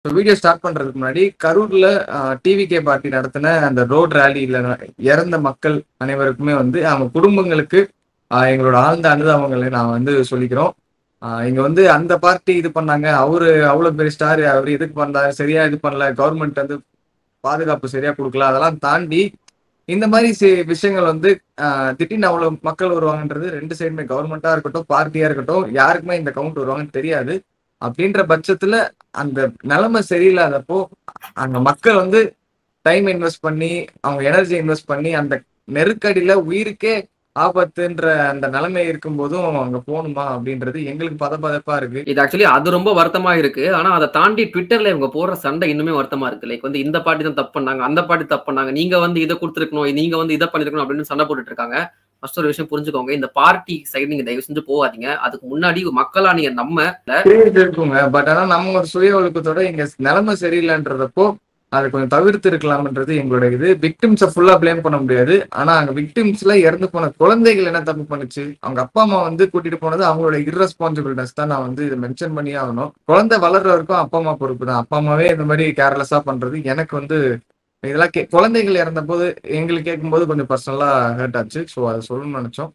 Video start பண்றதுக்கு முன்னாடி கரூர்ல டிவிகே பார்ட்டி நடத்தின அந்த ரோட் ரேலியில இறந்த மக்கள் அனைவருக்குமே வந்து அவங்க குடும்பங்களுக்கு எங்களோட ஆழ்ந்த அனுதாபங்களை நான் வந்து சொல்லிக்கிறோம். இங்க வந்து அந்த பார்ட்டி இது பண்ணாங்க, அவரு அவ்வளவு பெரிய ஸ்டார், அவரு இதுக்கு பண்ணாரு, சரியா இது பண்ணல, கவர்மெண்ட் வந்து பாதுகாப்பு சரியா கொடுக்கல, அதெல்லாம் தாண்டி இந்த மாதிரி விஷயங்கள் வந்து திடீர்னு அவ்வளவு மக்கள் வருவாங்கன்றது ரெண்டு சைடுமே, கவர்மெண்டா இருக்கட்டும் பார்ட்டியா இருக்கட்டும், யாருக்குமே இந்த கவுண்ட் வருவாங்கன்னு தெரியாது. அப்படின்ற பட்சத்துல அந்த நிலைமை சரியில்லாதப்போ அந்த மக்கள் வந்து டைம் இன்வெஸ்ட் பண்ணி அவங்க எனர்ஜி இன்வெஸ்ட் பண்ணி அந்த நெருக்கடியில உயிருக்கே ஆபத்துன்ற அந்த நிலைமை இருக்கும் போதும் அங்க போகணுமா அப்படின்றது எங்களுக்கு பதப்பதப்பா இருக்கு. இது ஆக்சுவலி அது ரொம்ப வருத்தமா இருக்கு. ஆனா அதை தாண்டி ட்விட்டர்ல இவங்க போடுற சண்டை இன்னுமே வருத்தமா இருக்கு. லைக் வந்து இந்த பார்ட்டி தான் தப்பு பண்ணாங்க, அந்த பார்ட்டி தப்பு பண்ணாங்க, நீங்க வந்து இதை கொடுத்துருக்கணும், நீங்க வந்து இதை பண்ணிருக்கணும் அப்படின்னு சண்டை போட்டுட்டு இருக்காங்க. ஃபர்ஸ்ட் ஒரு விஷயம் புரிஞ்சுக்கோங்க, இந்த பார்ட்டி சைடு நீங்க தயவு செஞ்சு போகாதீங்க. அதுக்கு முன்னாடி மக்களா நீங்க நம்ம இருக்குங்க. பட் ஆனா நம்ம ஒரு சுய ஒழுக்கத்தோட இங்க நிலைமை சரியில்லைன்றதப்போ அதை கொஞ்சம் தவிர்த்து இருக்கலாம்ன்றது எங்களுடைய இது. விக்டிம்ஸை ஃபுல்லா பிளேம் பண்ண முடியாது. ஆனா அங்க விக்டிம்ஸ்ல இறந்து போன குழந்தைகள் என்ன தப்பு பண்ணுச்சு, அவங்க அப்பா அம்மா வந்து கூட்டிட்டு போனது அவங்களோட இர்ரெஸ்பான்சிபிலிட்டிஸ் தான் நான் வந்து இதை மென்ஷன் பண்ணியே ஆகணும். குழந்தை வளர்ற வரைக்கும் அப்பா அம்மா பொறுப்பு தான். அப்பா அம்மாவே இந்த மாதிரி கேர்லெஸ்ஸா பண்றது எனக்கு வந்து இதெல்லாம் குழந்தைகள் இறந்த போது எங்களுக்கு கேட்கும்போது கொஞ்சம் பர்சனலா ஹர்ட் ஆச்சு. ஸோ அதை சொல்லணும்னு நினைச்சோம்.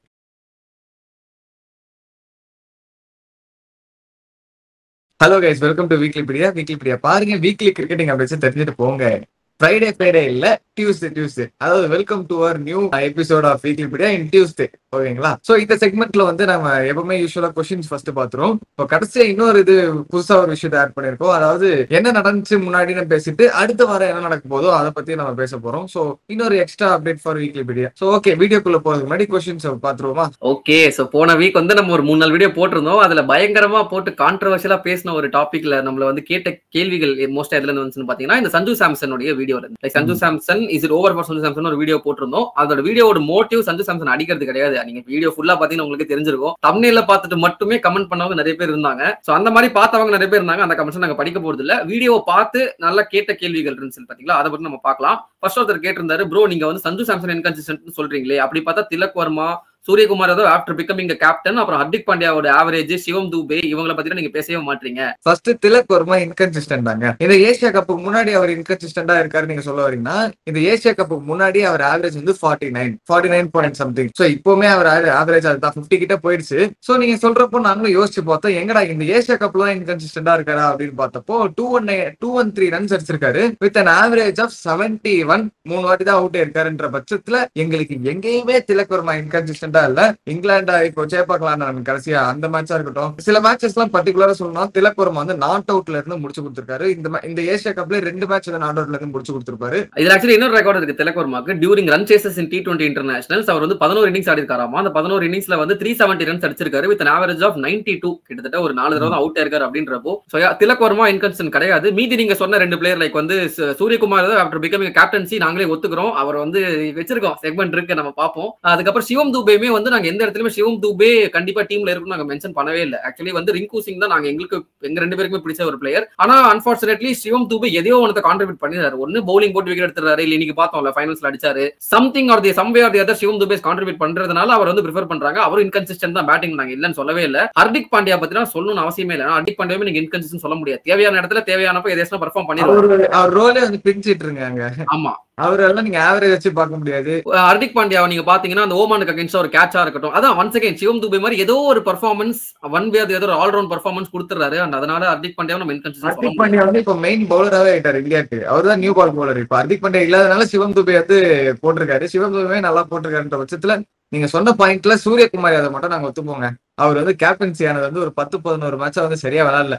Hello guys, welcome to Weeklipedia. Weeklipedia பாருங்க, வீக்லி கிரிக்கெட்டிங் அப்டேட்ஸ் தெரிஞ்சுட்டு போங்க. ஃப்ரைடே இல்ல, டியூஸ்டே. அதாவது welcome to our new episode of Weeklipedia in Tuesday. ஓகேங்களா? சோ இந்த செக்மெண்ட்ல வந்து நம்ம எப்பவுமே யூஸ்வலா கொஸ்டின்ஸ் ஃபர்ஸ்ட் பாத்துறோம். இப்போ கடைசியா இன்னொரு இது புதுசா ஒரு விஷயத்தை ஆட் பண்ணிருக்கோம். அதாவது என்ன நடந்துச்சு முன்னாடி பேசிட்டு அடுத்த வாரம் என்ன நடக்க போதோ அதை பத்தி நம்ம பேச போறோம். சோ இன்னொரு extra update for Weeklipedia. So okay, வீடியோக்குள்ள போறதுக்கு முன்னாடி கொஸ்டின்ஸ் பாத்துருவோமா? ஓகே. சோ போன வீக் வந்து நம்ம ஒரு 3-4 வீடியோ போட்டிருந்தோம். அதுல பயங்கரமா போட்டு கான்ட்ரவர்ஷியலா பேசின ஒரு டாபிக்ல நம்மள வந்து கேட்ட கேள்விகள் மோஸ்டா எதுல இருந்து வந்துச்சுன்னு பாத்தீங்கன்னா இந்த சஞ்சு சாம்சனுடைய வீடியோல இருந்து. Like Sanju Samson is it over for Sanju Samson ஒரு வீடியோ போட்டிருந்தோம். அதோட வீடியோட மோட்டிவ் சஞ்சு சாம்சன் அடிக்கிறது கிடையாது. நீங்க வீடியோ ஃபுல்லா பாத்தீங்கன்னா உங்களுக்கு தெரிஞ்சிருக்கும். தம்ப்நெயில்ல பார்த்துட்டு மட்டுமே கமெண்ட் பண்ணவங்க நிறைய பேர் இருந்தாங்க. சோ அந்த மாதிரி பார்த்தவங்க நிறைய பேர் இருந்தாங்க. அந்த கமெண்ட்ஸ் நாங்க படிக்க போறது இல்ல. வீடியோ பார்த்து நல்லா கேட்ட கேள்விகள் இருந்துச்சு பாத்தீங்களா, அதை பத்தி நம்ம பார்க்கலாம். ஃபர்ஸ்ட் ஒருத்தர் கேட்டிருந்தாரு, ப்ரோ நீங்க வந்து சஞ்சு சாம்சன் இன்கன்சிஸ்டன்ட் சொல்றீங்களே, அப்படி பார்த்தா Tilak Varma, Suryakumar Yadav after becoming captain, அப்புறம் ஹர்திக் பாண்டியாவோட ஆவரேஜ், சிவம் தூபே இவங்களை பத்தி நீங்க பேசவே மாட்டீங்க. ஃபர்ஸ்ட் திலக் வர்மா இன்கன்சிஸ்டன்ட் தாங்க. இந்த ஏசியா கப்புக்கு முன்னாடி அவர் இன்கன்சிஸ்டன்டா இருக்காரு நீங்க சொல்ல வரீங்கன்னா, இந்த ஏசியா கப்புக்கு முன்னாடி அவர் ஆவரேஜ் வந்து 49 பாயிண்ட் சம்திங். சோ இப்பவுமே அவர் ஆவரேஜ் அதுதான் 50 கிட்ட போயிடுச்சு. சோ நீங்க சொல்றப்போ நாங்களும் யோசிச்சு பார்த்தோம், எங்கடா இந்த ஏசியா கப்ல தான் இன்கன்சிஸ்டன்டா இருக்காரா அப்படின்னு பார்த்தப்போ 213 ரன்ஸ் அடிச்சிருக்காரு வித் அன் ஆவரேஜ் ஆஃப் 71. 3 வாட்டி தான் அவுட் இருக்காருன்ற பட்சத்துல எங்களுக்கு எங்கேயுமே திலக் வர்மா இன்கன்சிஸ்டன்ட் இல்ல. இங்கிலாண்டா இப்போ சேப்பாக்கலாம் கடைசியா அந்த மேட்சா இருக்கட்டும், சில மேட்சஸ் எல்லாம் பர்டிகுலரா சொல்லணும், திலக் வர்மா வந்து நாட் அவுட்ல இருந்து முடிச்சு கொடுத்திருக்காரு. இந்த ஏசியா கப்ல 2 மேட்ச் நாட் அவுட்ல இருந்து முடிச்சு கொடுத்திருப்பாரு. இதுல ஆக்சுவலி இன்னொரு ரெக்கார்ட் இருக்கு திலக் வர்மாக்கு. டியூரிங் ரன் சேசஸ் இன் T20 இன்டர்நேஷனல்ஸ் அவர் வந்து 11 இன்னிங்ஸ் ஆடி இருக்காராமா. அந்த 11 இன்னிங்ஸ்ல வந்து 370 ரன்ஸ் அடிச்சிருக்காரு வித் an average of 92. கிட்டத்தட்ட ஒரு 4 தடவை அவுட் ஆயிருக்காரு அப்படின்றப்போ திலக் வர்மா இன்கன்சிஸ்டன்ட் கிடையாது. மீதி நீங்க சொன்ன 2 பிளேயர் லைக் வந்து சூரியகுமார் ஆஃப்டர் பிகமிங் கேப்டன்சி நாங்களே ஒத்துக்கிறோம், அவர் வந்து வச்சிருக்கோம், செக்மெண்ட் இருக்கு, நம்ம பார்ப்போம். அதுக்கப்புறம் சிவம் தூபே வந்து நாங்க எந்த இடத்துலயுமே சிவம் தூபே கண்டிப்பா டீம்ல இருக்கும் நாங்க மென்ஷன் பண்ணவே இல்லை. ஆக்சுவலி வந்து ரிங்கு சிங் தான் நாங்க எங்க 2 பேருக்குமே பிடிச்ச ஒரு பிளேயர். ஆனா அன்பார்ச்சுனேட்லி சிவம் தூபே எதையோ ஒன்னு கான்ட்ரிபியூட் பண்ணிடுறாரு. ஒன்னு பவுலிங் போட்டு விக்கெட் எடுத்துறாரு, இல்ல இன்னைக்கு பார்த்தோம்ல ஃபைனல்ஸ்ல அடிச்சாரு, something or the someway or the other Shivam Dube contribute பண்றதுனால அவர் வந்து பிரிஃபர் பண்றாங்க. அவரும் இன்கன்சிஸ்டன்ட் தான் பேட்டிங், நாங்க இல்லன்னு சொல்லவே இல்லை. ஹர்திக் பாண்டியா பத்தினா சொல்லணும்னு அவசியமே இல்லை. ஹர்திக் பாண்டியாவே நீங்க இன்கன்சிஸ்டன்ட் சொல்ல முடியாது. தேவையான இடத்துல தேவையானப்ப எதேசம் பெர்ஃபார்ம் பண்ணிடுவாரு. அவர் ரோலே வந்து பிரிச்சிட்டு இருக்காங்க. ஆமா, அவரெல்லாம் நீங்க ஆவரேஜ் வச்சு பார்க்க முடியாது. ஹர்திக் பாண்டியாவை நீங்க பாத்தீங்கன்னா அந்த ஓமானுக்கு அகைன்ஸ்டா ஒரு கேட்சா இருக்கட்டும், அதான் ஒன்ஸ் அகைன் சிவம் தூபே மாதிரி ஏதோ ஒரு பெர்ஃபார்மன்ஸ் ஒன் வே ஏதோ ஒரு ஆல்ரவுண்ட் பெர்ஃபார்மன்ஸ் கொடுத்துறாரு. அதனால ஹர்திக் பாண்டியா நம்ம இன்கன்சிஸ்டன்ட். ஹர்திக் பாண்டியா வந்து இப்போ மெயின் பவுலராவே ஆயிட்டாரு இந்தியாவுக்கு. அவர் தான் நியூ பால் பவுலர். இப்ப ஹர்திக் பாண்டியா இல்லாதனால சிவம் தூபே வந்து போட்டிருக்காரு. சிவம் தூபே நல்லா போட்டிருக்காருன்ற பட்சத்துல நீங்க சொன்ன பாயிண்ட்ல சூரியகுமார் யாதவ் மட்டும் நாங்க ஒத்துப்போங்க. அவர் வந்து கேப்டன்சி ஆனது வந்து ஒரு 10-11 மேட்சா வந்து சரியா விளையாடல.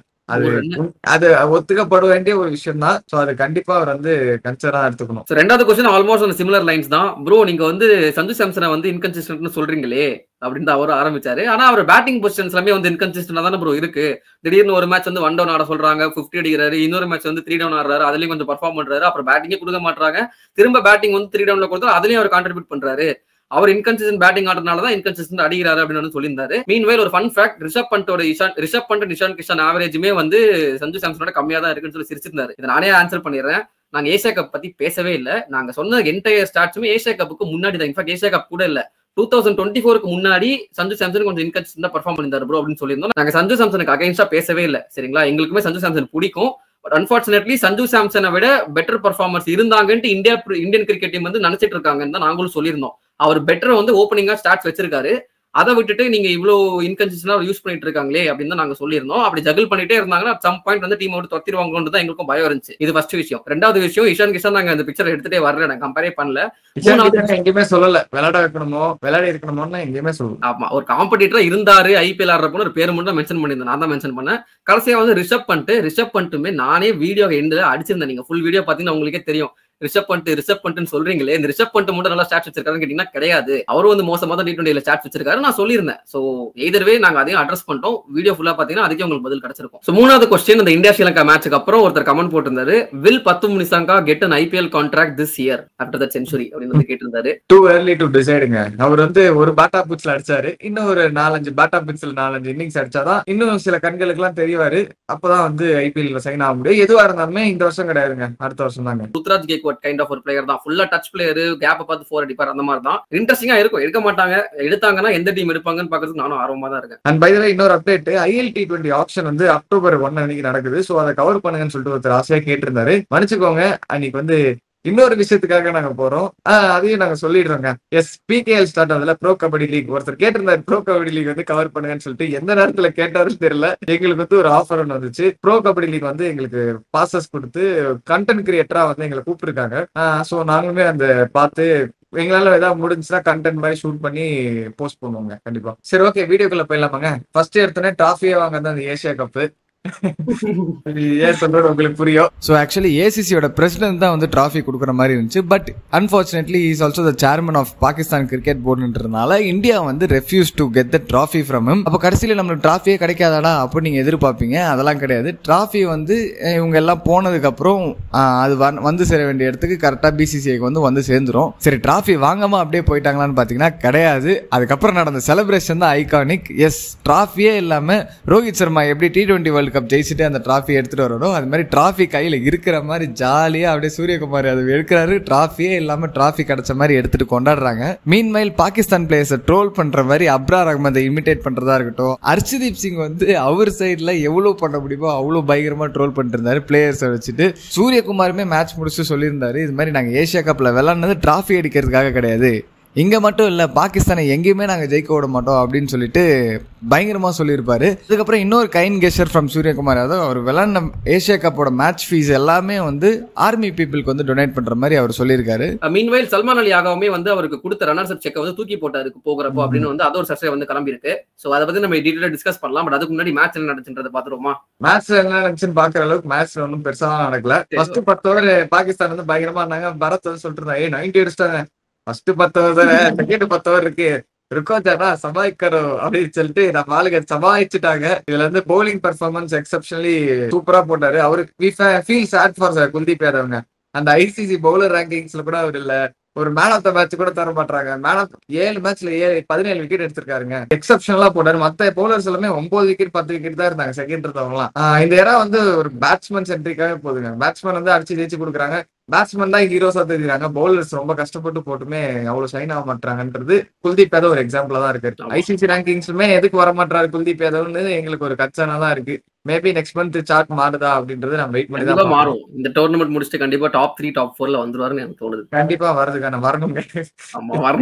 அது ஒத்துக்கப்பட வேண்டிய ஒரு விஷயம் தான். சோ அது கண்டிப்பா அவர் வந்து கன்சிடரா எடுத்துக்கணும். ரெண்டாவது क्वेश्चन ஆல்மோஸ்ட் அந்த சிமிலர் லைன்ஸ் தான். ப்ரோ நீங்க வந்து சஞ்சு சாம்சனை வந்து இன்கன்சிஸ்டன்ட்னு சொல்றீங்களே அப்படின்னு அவர் ஆரம்பிச்சாரு. ஆனா அவர் பேட்டிங் பொசிஷன்ஸ் எல்லாமே வந்து இன்கன்சிஸ்டன்டா தானே ப்ரோ இருக்கு. திடீர்னு ஒரு மேட்ச் வந்து 1 டவுன் ஆட சொல்றாங்க, 50 அடிக்கிறாரு, இன்னொரு மேட்ச் வந்து 3 டவுன் ஆடுறாரு, அதுலயும் கொஞ்சம் பெர்ஃபார்ம் பண்றாரு, அப்புறம் பேட்டிங்கே கொடுக்க மாட்டாங்க, திரும்ப பேட்டிங் வந்து 3 டவுன்ல கொடுத்தா அதுலயும் அவர் கான்ட்ரிபியூட் பண்றாரு. அவர் இன்கன்சிஸ்டன்ட் பேட்டிங் ஆடுறதுனால தான் இன்கன்சிஸ்டன்ட் அடிக்கிறாரு அப்படின்னு சொல்லியிருந்தாரு. மீன்வைல் ஒரு ஃபன் ஃபேக்ட், ரிஷப் பண்ட் நிஷான் கிஷன் ஆவரேஜுமே வந்து சஞ்சு சாம்சனோட கம்மியா தான் இருக்குன்னு சொல்லி சிரிச்சிருந்தாரு. இதை நானே ஆன்சர் பண்ணிடுறேன். நாங்க ஏசியா கப் பத்தி பேசவே இல்லை. நாங்க சொன்ன என்டையர் ஸ்டாட்ஸுமே ஏசியா கப்புக்கு முன்னாடி தான். இன்ஃபேக்ட் ஏசியா கப் கூட இல்ல, 2024க்கு முன்னாடி சஞ்சு சாம்சன் கொஞ்சம் இன்கன்சிஸ்டன்டா பெர்ஃபார்ம் பண்ணிருந்தாரு ப்ரோ அப்படின்னு சொல்லியிருந்தோம். நாங்க சஞ்சு சாம்சனுக்கு அகைன்ஸ்டா பேசவே இல்லை. சரிங்களா? எங்களுக்குமே சஞ்சு சாம்சன் பிடிக்கும். அன்பார்ச்சுனேட்லி சஞ்சு சாம்சனை விட பெட்டர் பர்ஃபார்மன்ஸ் இருந்தாங்கன்ட்டு இந்தியன் கிரிக்கெட் டீம் வந்து நினைச்சிட்டு இருக்காங்கன்னு தான் நாங்களும் சொல்லியிருந்தோம். அவர் பெட்டர் வந்து ஓப்பனிங்கா ஸ்டார்ட்ஸ் வச்சிருக்காரு. அதை விட்டுட்டு நீங்க இவ்வளவு இன்கன்சிஸ்டன்டா யூஸ் பண்ணிட்டு இருக்காங்களே அப்படின்னு தான் நாங்க சொல்லியிருந்தோம். அப்படி ஜகிள் பண்ணிட்டே இருந்தாங்கன்னா சம் பாயிண்ட் வந்து டீம் விட்டு தொத்திடுவாங்கன்னு தான் எங்களுக்கும் பயம் இருந்துச்சு. இது ஃபர்ஸ்ட் விஷயம். ரெண்டாவது விஷயம், இஷான் கிஷன் நாங்க அந்த பிக்சர் எடுத்துட்டே வரல, நான் கம்பேரே பண்ணல. எங்கேயுமே சொல்லல விளையாட வைக்கணுமோ விளையாடி இருக்கணுமோ எங்கேயுமே சொல்லல. ஆமா, ஒரு காம்படிட்டரா இருந்தாரு ஐபிஎல் ஆடுறப்போ ஒரு பேர் மட்டும் மென்ஷன் பண்ணியிருந்தேன், நான் தான் மென்ஷன் பண்ணேன். கடைசியா வந்து ரிஷப் பண்ணிட்டுமே நானே வீடியோ எண்ட்ல அடிச்சிருந்தேன். நீங்க ஃபுல் வீடியோ பாத்தீங்கன்னா உங்களுக்கே தெரியும். ரிஷப் பண்ணிட்டு சொல்றீங்களே, இந்த ரிஷப் பண்ணிட்டு மட்டும் நல்லா ஸ்டாட்ஸ் வச்சிருக்காருன்னு கேட்டீங்கன்னா கிடையாது. அவரும் வந்து மோசமா தான் T20 ஸ்டாட்ஸ் வச்சிருக்காரு நான் சொல்லியிருந்தேன். சோ எய்தர்வே நாங்க அதையும் அட்ரஸ் பண்ணிட்டோம். வீடியோ ஃபுல்லா பாத்தீங்கன்னா அதுக்கே உங்களுக்கு பதில் கிடைச்சிருக்கும். சோ மூணாவது क्वेश्चन, இந்த இந்தியா ஸ்ரீலங்கா மேட்ச்க்கு அப்புறம் ஒருத்தர் கமெண்ட் போட்டிருந்தாரு, வில் பத்து முனிசாங்கா get an IPL contract this year after that century அப்படின்னு கேட்டிருந்தாரு. Too early to decideங்க. அவர் வந்து ஒரு பாட்டா பிட்ச்ல அடிச்சாரு, இன்னும் ஒரு 4-5 பாட்டா பிட்ச்ல 4-5 இன்னிங்ஸ் அடிச்சாதான் இன்னும் சில கண்களுக்கு எல்லாம் தெரியவாரு. அப்பதான் வந்து ஐபிஎல்ல சைன் ஆக முடியும். எதுவா இருந்தாலுமே இந்த வருஷம் கிடையாதுங்க, அடுத்த வருஷம் தாங்க. ருத்ராஜ் கேக்வாட் கைண்ட் ஆஃப் ஒரு பிளேயர் தான், ஃபுல்லா டச் பிளேயர், கேப் பார்த்து 4 அடிப்பார், அந்த மாதிரி தான். இன்ட்ரெஸ்டிங்கா இருக்கும். எடுக்க மாட்டாங்க, எடுத்தாங்கன்னா எந்த டீம் எடுப்பாங்கன்னு பாக்கிறதுக்கு நானும் ஆர்வமா தான் இருக்கேன். அண்ட் பை தி வே இன்னொரு அப்டேட், IL T20 ஆப்ஷன் வந்து அக்டோபர் 1 அன்னைக்கு நடக்குது. சோ அதை கவர் பண்ணுங்கன்னு சொல்லிட்டு ஒருத்தர் ஆசையா கேட்டிருந்தாரு. மன்னிச்சுக்கோங்க, அன்னைக்கு வந்து இன்னொரு விஷயத்துக்காக நாங்க போறோம், அதையும் நாங்க சொல்லிடுறோங்க. எஸ், PKL ஸ்டார்ட் ஆகுதுல, ப்ரோ கபடி லீக். ஒருத்தர் கேட்டிருந்தாரு ப்ரோ கபடி லீக் வந்து கவர் பண்ணுங்கன்னு சொல்லிட்டு. எந்த நேரத்துல கேட்டாருன்னு தெரியல. எங்களுக்கு வந்து ஒரு ஆஃபர் ஒன்று வந்துச்சு. ப்ரோ கபடி லீக் வந்து எங்களுக்கு பாசஸ் கொடுத்து கண்டென்ட் கிரியேட்டரா வந்து எங்களை கூப்பிட்டுருக்காங்க. சோ நாங்களுமே அந்த பார்த்து எங்களால ஏதாவது முடிஞ்சுன்னா கண்டென்ட் மாதிரி ஷூட் பண்ணி போஸ்ட் பண்ணுவோங்க கண்டிப்பா. சரி, ஓகே, வீடியோக்குள்ள போயிடலாமாங்க. ஃபர்ஸ்ட் எடுத்தோன்னே டிராஃபியே வாங்க தான் அந்த ஏசியா கப்பு. உங்களுக்கு புரியும். ஸோ ஆக்சுவலி ஏசிசியோட பிரசிடென்ட் தான் வந்து டிராஃபி கொடுக்குற மாதிரி இருந்துச்சு. But unfortunately is also the chairman of Pakistan cricket போர்டுன்றதுனால இந்தியா வந்து refuse to get the trophy from him. அப்போ கடைசியில் நம்மளுக்கு டிராஃபியே கிடைக்காதாடா அப்போ நீங்க எதிர்பார்ப்பீங்க. அதெல்லாம் கிடையாது. டிராஃபி வந்து இவங்க எல்லாம் போனதுக்கு அப்புறம் அது வந்து சேர வேண்டிய இடத்துக்கு கரெக்டாக பிசிசிஐக்கு வந்து சேர்ந்துரும். சரி, டிராஃபி வாங்காம அப்படியே போயிட்டாங்களான்னு பாத்தீங்கன்னா கிடையாது. அதுக்கப்புறம் நடந்த செலிப்ரேஷன் தான் ஐகானிக். எஸ், டிராஃபியே இல்லாம ரோஹித் சர்மா எப்படி T20 வேர்ல்டு கப் ஜெயிச்சுட்டு அந்த டிராஃபி எடுத்துட்டு வரணும், அது மாதிரி டிராஃபி கையில இருக்கிற மாதிரி ஜாலியா அப்படியே சூரியகுமார் அது எடுக்கிறாரு. டிராஃபியே இல்லாம டிராஃபி கிடைச்ச மாதிரி எடுத்துட்டு கொண்டாடுறாங்க. மீன்மைல் பாகிஸ்தான் பிளேயர்ஸை ட்ரோல் பண்ற மாதிரி அப்ரார் அகமதை இமிடேட் பண்றதா இருக்கட்டும், ஹர்ஷதீப் சிங் வந்து அவர் சைட்ல எவ்வளவு பண்ண முடியுமோ அவ்வளவு பயங்கரமா ட்ரோல் பண்ணிட்டு இருந்தாரு பிளேயர்ஸை வச்சுட்டு. சூரியகுமாருமே மேட்ச் முடிச்சு சொல்லியிருந்தாரு, இது மாதிரி நாங்க ஏசியா கப்ல விளையாடுனது டிராஃபி அடிக்கிறதுக்காக கிடையாது, இங்க மட்டும் இல்ல பாகிஸ்தானை எங்கேயுமே நாங்க ஜெயிக்க விட மாட்டோம் அப்படின்னு சொல்லிட்டு பயங்கரமா சொல்லியிருப்பாரு. அதுக்கப்புறம் இன்னொரு kind gesture from Suryakumar Yadav, அவர் விளையாடின ஏசியா கப்போட மேட்ச் ஃபீஸ் எல்லாமே வந்து ஆர்மி பீப்புளுக்கு வந்து டொனேட் பண்ற மாதிரி அவர் சொல்லியிருக்காரு. மீன்வைல் சல்மான் அலி யாகவுமே வந்து அவருக்கு கொடுத்த ரன்னர்ஸ் அப் செக்கை வந்து தூக்கி போட்டாரு போகிறப்போ அப்படின்னு வந்து அது ஒரு சர்ச்சை வந்து கிளம்பி இருக்கு. சோ அதை பத்தி நம்ம டீடைலா டிஸ்கஸ் பண்ணலாம். பட் அதுக்கு முன்னாடி மேட்ச் என்ன நடந்துச்சுன்றதை பாத்துருவோமா? மேட்ச்ல என்ன நடந்துச்சுன்னு பாக்குற அளவுக்கு மேட்ச்ல ஒன்றும் பெருசா நடக்கல. ஃபர்ஸ்ட் 10 ஓவர் பாகிஸ்தான் வந்து பயங்கரமா இருந்தாங்க. பரத் வந்து சொல்லிட்டு இருந்தா 90 அடிச்சிட்டாங்க. ஃபர்ஸ்ட் 10 ஓவர், செகண்ட் 10 ஓவர் இருக்கோச்சாரா சமாளிக்கிறோ அப்படின்னு சொல்லிட்டு நம்ம ஆளுங்க சமாளிச்சுட்டாங்க. இதுல இருந்து பவுலிங் பெர்ஃபார்மன்ஸ் எக்ஸப்ஷனலி சூப்பரா போட்டாரு. அவருக்கு ஃபீல் சேட் ஃபார் குல்தீப் யாதவ்ங்க. அந்த ஐசிசி பவுலர் ரேங்கிங்ஸ்ல கூட அவர் இல்ல, ஒரு மேன் ஆஃப் த மேட்ச் கூட தர மாட்டாங்க. மேன் ஆஃப் 7 மேட்ச்ல 17 விக்கெட் எடுத்திருக்காருங்க. எக்ஸப்ஷனலா போட்டாரு. மத்த பவுலர்ஸ் எல்லாமே 9 விக்கெட் 10 விக்கெட் தான் இருந்தாங்க செகண்ட் இருந்தவங்கலாம். இந்த ஏரா வந்து ஒரு பேட்ஸ்மேன் சென்ட்ரிக்காவே போதுங்க. பேட்ஸ்மேன் வந்து அடிச்சு ஜெயிச்சு கொடுக்குறாங்க. பேட்ஸ்மேன் தான் ஹீரோஸா தெரியுறாங்க. பவுலர்ஸ் ரொம்ப கஷ்டப்பட்டு போட்டுமே அவ்வளவு ஷைன் ஆக மாட்டாங்கன்றது குல்தீப் யாதவ் ஒரு எக்ஸாம்பிளா தான் இருக்கு. ஐசிசி ரேங்கிங்ஸ்லுமே எதுக்கு வர மாட்டாரு குல்தீப் யாதவ்னு எங்களுக்கு ஒரு கச்சானா தான் இருக்கு. மேபி நெக்ஸ்ட் மந்த் சார்ட் மாறுதா அப்படின்றது நம்ம வெயிட் பண்ணி தான் மாறும். இந்த டோர்னமெண்ட் முடிச்சுட்டு கண்டிப்பா டாப் 3 டாப் 4ல வந்துருவாருன்னு எனக்கு தோணுது. கண்டிப்பா வரதுக்கான வரணுங்க.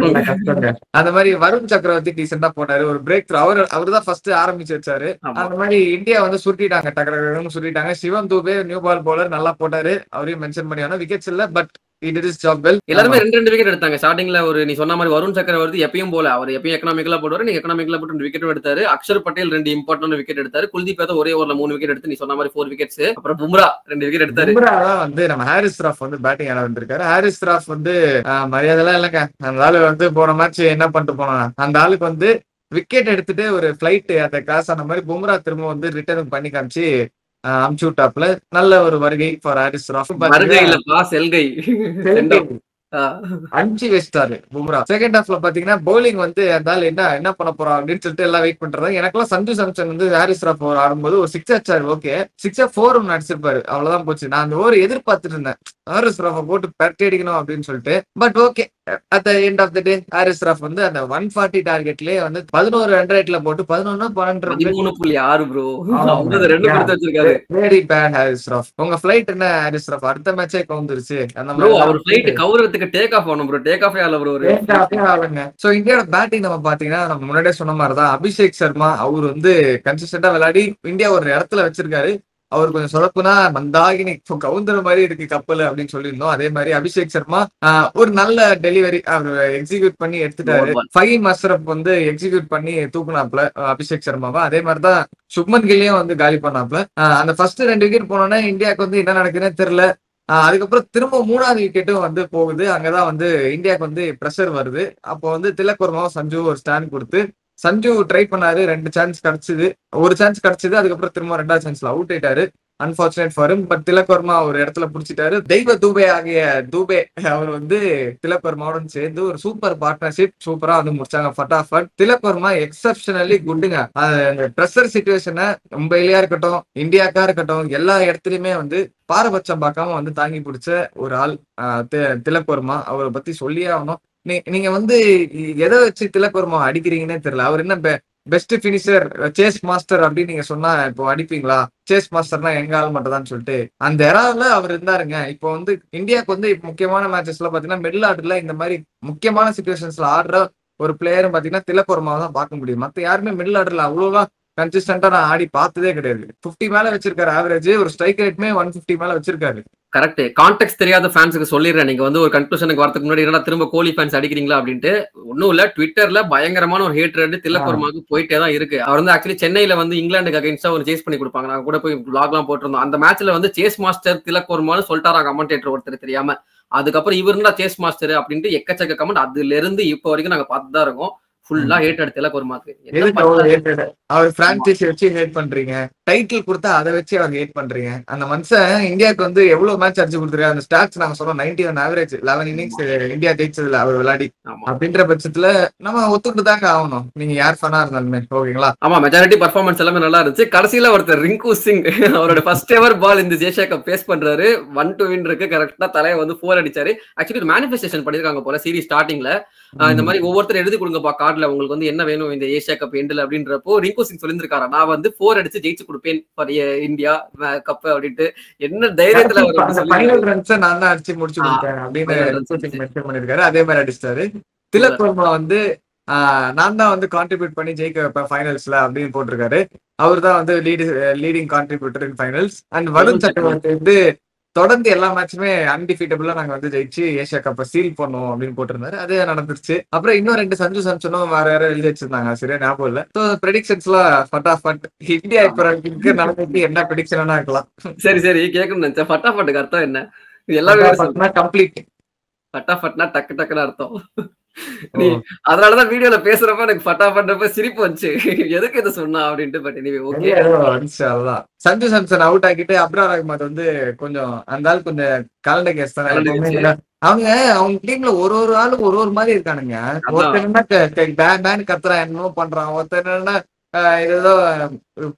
அந்த மாதிரி வருண் சக்கரவர்த்தி டீசெண்டா போட்டாரு, ஒரு பிரேக் த்ரூ. அவரு தான் ஃபர்ஸ்ட் ஆரம்பிச்சு வச்சாரு. அந்த மாதிரி இந்தியா வந்து சுருட்டிட்டாங்க, டக்கரன்னு சுருட்டிட்டாங்க. சிவம் தூபே நியூ பால் பவுலர் நல்லா போட்டாரு, அவரையும் மென்ஷன் பண்ணியானோ. விக்கெட்ஸ் இல்ல, பட் எல்லாருமே 2 விக்கெட் எடுத்தாங்க. ஸ்டார்டிங்ல ஒரு நீ சொன்ன மாதிரி வருண் சக்கரவர்த்தி எப்பயும் போல அவர் எப்பயும் எக்கனாமிக்கலா போடுவாரு. நீங்க எக்கனாமிக்கலா போட்டு 2 விக்கெட் எடுத்தாரு. அக்ஷர் பட்டேல் 2 இம்பார்ட்டன்ட் விக்கெட் எடுத்தாரு. குல்தீப் யாதவ் ஒரே ஓவர்ல 3 விக்கெட் எடுத்து நீ சொன்ன மாதிரி 4 விக்கெட்ஸ். அப்புறம் பும்ரா 2 விக்கெட் எடுத்தாரு. பும்ரா தான் வந்து நம்ம ஹாரிஸ் ராஃப் வந்து பேட்டிங் ஆட வந்திருக்காரு. ஹாரிஸ் ராஃப் வந்து மரியாதைலாம் இல்லைங்க. அந்த ஆளு வந்து போன மேட்ச் என்ன பண்ணிட்டு போனாங்க, அந்த ஆளுக்கு வந்து விக்கெட் எடுத்துட்டு ஒரு பிளைட் அந்த கிராஸ் ஆன மாதிரி பும்ரா திரும்ப வந்து ரிட்டர்ன் பண்ணி காமிச்சு அம்சூட்டாப்ல நல்ல ஒரு வருகை ஃபார் ஹாரிஸ் ராஃப். அஞ்சு வச்சிட்டாரு பும்ரா. செகண்ட் ஹாஃப்ல பாத்தீங்கன்னா பவுலிங் வந்து இருந்தாலும் என்ன பண்ண போறோம் அப்படின்னு சொல்லிட்டு எல்லாம் வெயிட் பண்றாங்க. எனக்குலாம் சஞ்சு சாம்சன் வந்து ஹாரிஸ் ராஃப் ஆடும்போது ஒரு 6 அடிச்சாரு. ஓகே, 6 4 ஒன்னு அடிச்சிருப்பாரு, அவ்வளவுதான் போச்சு. நான் அந்த ஓவர் எதிர்பார்த்துட்டு இருந்தேன். ஹாரிஸ் ராஃபை போட்டு பெரட்டி அடிக்கணும் அப்படின்னு சொல்லிட்டு. But okay, at the end of the day Haris Rauf வந்து அந்த 140 டார்கெட்லயே வந்து 11 ரன் ரேட்ல போட்டு 11 13.6 ப்ரோ. 52 கொடுத்து வச்சிருக்காரு. Very bad Haris Rauf. உங்க ஃளைட் என்ன ஹாரிஸ் ராஃப்? அடுத்த மேட்சே கவுந்துருச்சு. அந்த ப்ரோ அவர் ஃளைட் கவுறதுக்கு டேக் ஆஃப் ஆகணும் ப்ரோ. டேக் ஆஃப் ஆகல ப்ரோ. சோ இந்தியாவோட பேட்டிங் நம்ம பாத்தீங்கன்னா நம்ம முன்னாடியே சொன்ன மாதிரிதான் அபிஷேக் சர்மா அவர் வந்து கன்சிஸ்டன்டா விளையாடி இந்தியா ஒரு இடத்துல வச்சிருக்காரு. அவர் கொஞ்சம் சொதப்புனா மந்தாகினி கவுந்தர மாதிரி இருக்கு கப்பல் அப்படின்னு சொல்லியிருந்தோம். அதே மாதிரி அபிஷேக் சர்மா ஒரு நல்ல டெலிவரி அவர் எக்ஸிக்யூட் பண்ணி எடுத்துட்டாரு. ஃபஹீம் அஷ்ரப் வந்து எக்ஸிக்யூட் பண்ணி தூக்குனாப்ல அபிஷேக் சர்மாவை. அதே மாதிரிதான் சுப்மன் கில்லையும் வந்து காலி பண்ணாப்ல. அந்த ஃபர்ஸ்ட் 2 விக்கெட் போனோன்னா இந்தியாவுக்கு வந்து என்ன நடக்குதுன்னு தெரியல. அதுக்கப்புறம் திரும்ப 3வது விக்கெட்டும் வந்து போகுது. அங்கதான் வந்து இந்தியாவுக்கு வந்து ப்ரெஷர் வருது. அப்போ வந்து திலக் வர்மாவும் சஞ்சு ஒரு ஸ்டாண்ட் கொடுத்து சஞ்சு ட்ரை பண்ணாரு. 2 சான்ஸ் கிடைச்சது, ஒரு சான்ஸ் கிடைச்சது. அதுக்கப்புறம் திரும்ப 2வது சான்ஸ்ல அவுட் ஆயிட்டாரு. Unfortunate for him. But Tilak Varma ஒரு இடத்துல பிடிச்சிட்டாரு. தெய்வ தூபே ஆகிய தூபே அவர் வந்து திலக் வர்மாவுடன் சேர்ந்து ஒரு சூப்பர் பார்ட்னர்ஷிப் சூப்பரா வந்து முடிச்சாங்க ஃபட்டாஃபட். திலக் வர்மா எக்ஸப்ஷனலி குட்டுங்க. அந்த ப்ரெஷர் சிச்சுவேஷனை மும்பையிலயா இருக்கட்டும் இந்தியாக்கா இருக்கட்டும் எல்லா இடத்துலயுமே வந்து பாரபட்சம் பார்க்காம வந்து தாங்கி பிடிச்ச ஒரு ஆள் திலக் வர்மா. அவரை பத்தி சொல்லியே ஆகணும். நீங்க வந்து எதை வச்சு திலக் வர்மா அடிக்கிறீங்கன்னே தெரியல. அவர் என்ன பெஸ்ட் பினிஷர் சேஸ் மாஸ்டர் அப்படின்னு நீங்க சொன்னா இப்போ அடிப்பீங்களா? சேஸ் மாஸ்டர்னா எங்க ஆள் மட்டும் தான் சொல்லிட்டு அந்த எரால அவர் இருந்தாருங்க. இப்போ வந்து இந்தியாவுக்கு வந்து முக்கியமான மேட்சஸ்ல பாத்தீங்கன்னா மிடில் ஆர்டர்ல இந்த மாதிரி முக்கியமான சிச்சுவேஷன்ஸ்ல ஆடுற ஒரு பிளேயரும் பாத்தீங்கன்னா திலக் வர்மாவை தான் பார்க்க முடியும். மத்த யாருமே மிடில் ஆர்டர்ல அவ்வளவுதான் கன்சிஸ்டன்டா நான் ஆடி பார்த்ததே கிடையாது. 50 மேல வச்சிருக்காரு ஆவரேஜ். ஒரு ஸ்ட்ரைக் ரேட்மே 150 மேல வச்சிருக்காரு. கரெக்ட். கான்டெக்ட் தெரியாத ஃபேன்ஸுக்கு சொல்லிடுறேன். நீங்க வந்து ஒரு கன்க்ளூஷனுக்கு வரதுக்கு முன்னாடி என்ன திரும்ப கோலி ஃபேன்ஸ் அடிக்கிறீங்களா அப்படின்ட்டு. ஒன்னும் இல்ல, ட்விட்டர்ல பயங்கரமான ஒரு ஹேட்ரட் திலக் வர்மாவுக்கு போயிட்டே தான் இருக்கு. அவர் வந்து ஆக்சுவலி சென்னையில வந்து இங்கிலாந்துக்கு அகைன்ஸ்டா ஒரு சேஸ் பண்ணி கொடுப்பாங்க. நாங்க கூட போய் பிளாக்லாம் போட்டிருந்தோம். அந்த மேட்ச்ல வந்து சேஸ் மாஸ்டர் திலக் வர்மான்னு சொல்லிட்டாராங்க கமெண்டேட்டர் ஒருத்தர் தெரியாம. அதுக்கப்புறம் இவர் இருந்தா சேஸ் மாஸ்டர் அப்படின்ட்டு எக்கச்சக்க கமெண்ட் அதுல இருந்து இப்போ வரைக்கும் நாங்க பார்த்து தான் இருக்கோம். ஃபுல்லா ஹேட்டட் திலக் வர்மாக்கு. அவர் பிரான்சைஸி வச்சு ஹேட் பண்றீங்க, டைட்டில் கொடுத்தா அதை வச்சு அவர் ஹேட் பண்றீங்க. அந்த மனுஷன் இந்தியாவுக்கு வந்து எவ்வளவு மேட்ச் அடிச்சு கொடுத்துருக்காரு. அந்த ஸ்டாட்ஸ் நாங்க சொன்னோம் 91 ஆவரேஜ் 11 இன்னிங்ஸ் இந்தியா ஜெயிச்சதுல அவர் விளையாடி. அப்படின்ற பட்சத்துல நம்ம ஒத்துக்கிட்டு தாங்க ஆகணும். நீங்க யார் ஃபனா இருந்தாலுமே ஓகேங்களா. ஆமா, மெஜாரிட்டி பர்ஃபார்மன்ஸ் எல்லாமே நல்லா இருந்துச்சு. கடைசியில ஒருத்தர் ரிங்கு சிங் அவரோட ஃபர்ஸ்ட் எவர் பால் இந்த ஏசியா கப் பேஸ் பண்றாரு. 1 வின் இருக்கு. கரெக்டா தலையை வந்து 4 அடிச்சாரு. ஆக்சுவலி ஒரு மேனிஃபெஸ்டேஷன் பண்ணிருக்காங்க போல சீரிஸ் ஸ்டார்டிங்ல. இந்த மாதிரி ஒவ்வொருத்தர் எழுதி கொடுங்கப்பா கார்டுல உங்களுக்கு வந்து என்ன வேணும் இந்த ஏசியா கப் எண்ட்ல அப்படின்றப்போ ரிங்கு சிங் சொல்லியிருக்காரு நான் வந்து 4 அடிச்சு ஜெயிச்சு கொடுப்பேன் ஃபார் இந்தியா கப் அப்படின்ட்டு. என்ன தைரியத்துல ஃபைனல் ரன்ஸ் நான் தான் அடிச்சு முடிச்சு கொடுத்தேன் அப்படின்னு மென்ஷன் பண்ணிருக்காரு. அதே மாதிரி அடிச்சிட்டாரு. திலக் வர்மா வந்து நான் தான் வந்து கான்ட்ரிபியூட் பண்ணி ஜெயிக்க வைப்பேன் ஃபைனல்ஸ்ல அப்படின்னு போட்டிருக்காரு. அவர் தான் வந்து leading contributor in finals. And Varun சக்கரவர்த்தி வந்து தொடர்ந்து எல்லா மேட்சுமே அன்டிஃபீட்டபிளா நாங்க வந்து ஜெயிச்சு ஏசியா கப்பை சீல் பண்ணுவோம் அப்படின்னு போட்டிருந்தாரு. அதே நடந்துருச்சு. அப்புறம் இன்னும் 2 சஞ்சு சாம்சனும் வேற யாரும் எழுதி வச்சிருந்தாங்க, சரியா ஞாபகம் இல்ல. ஸோ ப்ரெடிக்ஷன்ஸ் எல்லாம் ஃபட்டாஃபட் இந்தியா இப்ப நடந்துட்டு என்ன ப்ரெடிக்ஷனா இருக்கலாம். சரி சரி கேட்கணும்னு நினைச்சேன். ஃபட்டாஃபட்டுக்கு அர்த்தம் என்ன? எல்லாமே கம்ப்ளீட். ஃபட்டாஃபட்னா டக்கு டக்குன்னு அர்த்தம். நீ அதனாலதான் வீடியோல பேசுறப்ப எனக்கு ஃபட்டாஃபட்றப்ப சிரிப்பு வந்துச்சு. எதுக்கு இதை சொன்னா அப்படின்ட்டு. But anyway okay. அதுதான் சஞ்சு சாம்சன் அவுட் ஆக்கிட்டு அப்ரார் அஹ்மத் வந்து கொஞ்சம் அந்த ஆள் கொஞ்சம் கலண்ட கேஸ் தானே. அவங்க டீம்ல ஒரு ஆளுக்கு ஒரு மாதிரி இருக்கானுங்க. ஒருத்தர் என்ன கத்துறான் என்னமோ பண்றான். ஒருத்தர் என்னன்னா ஏதோ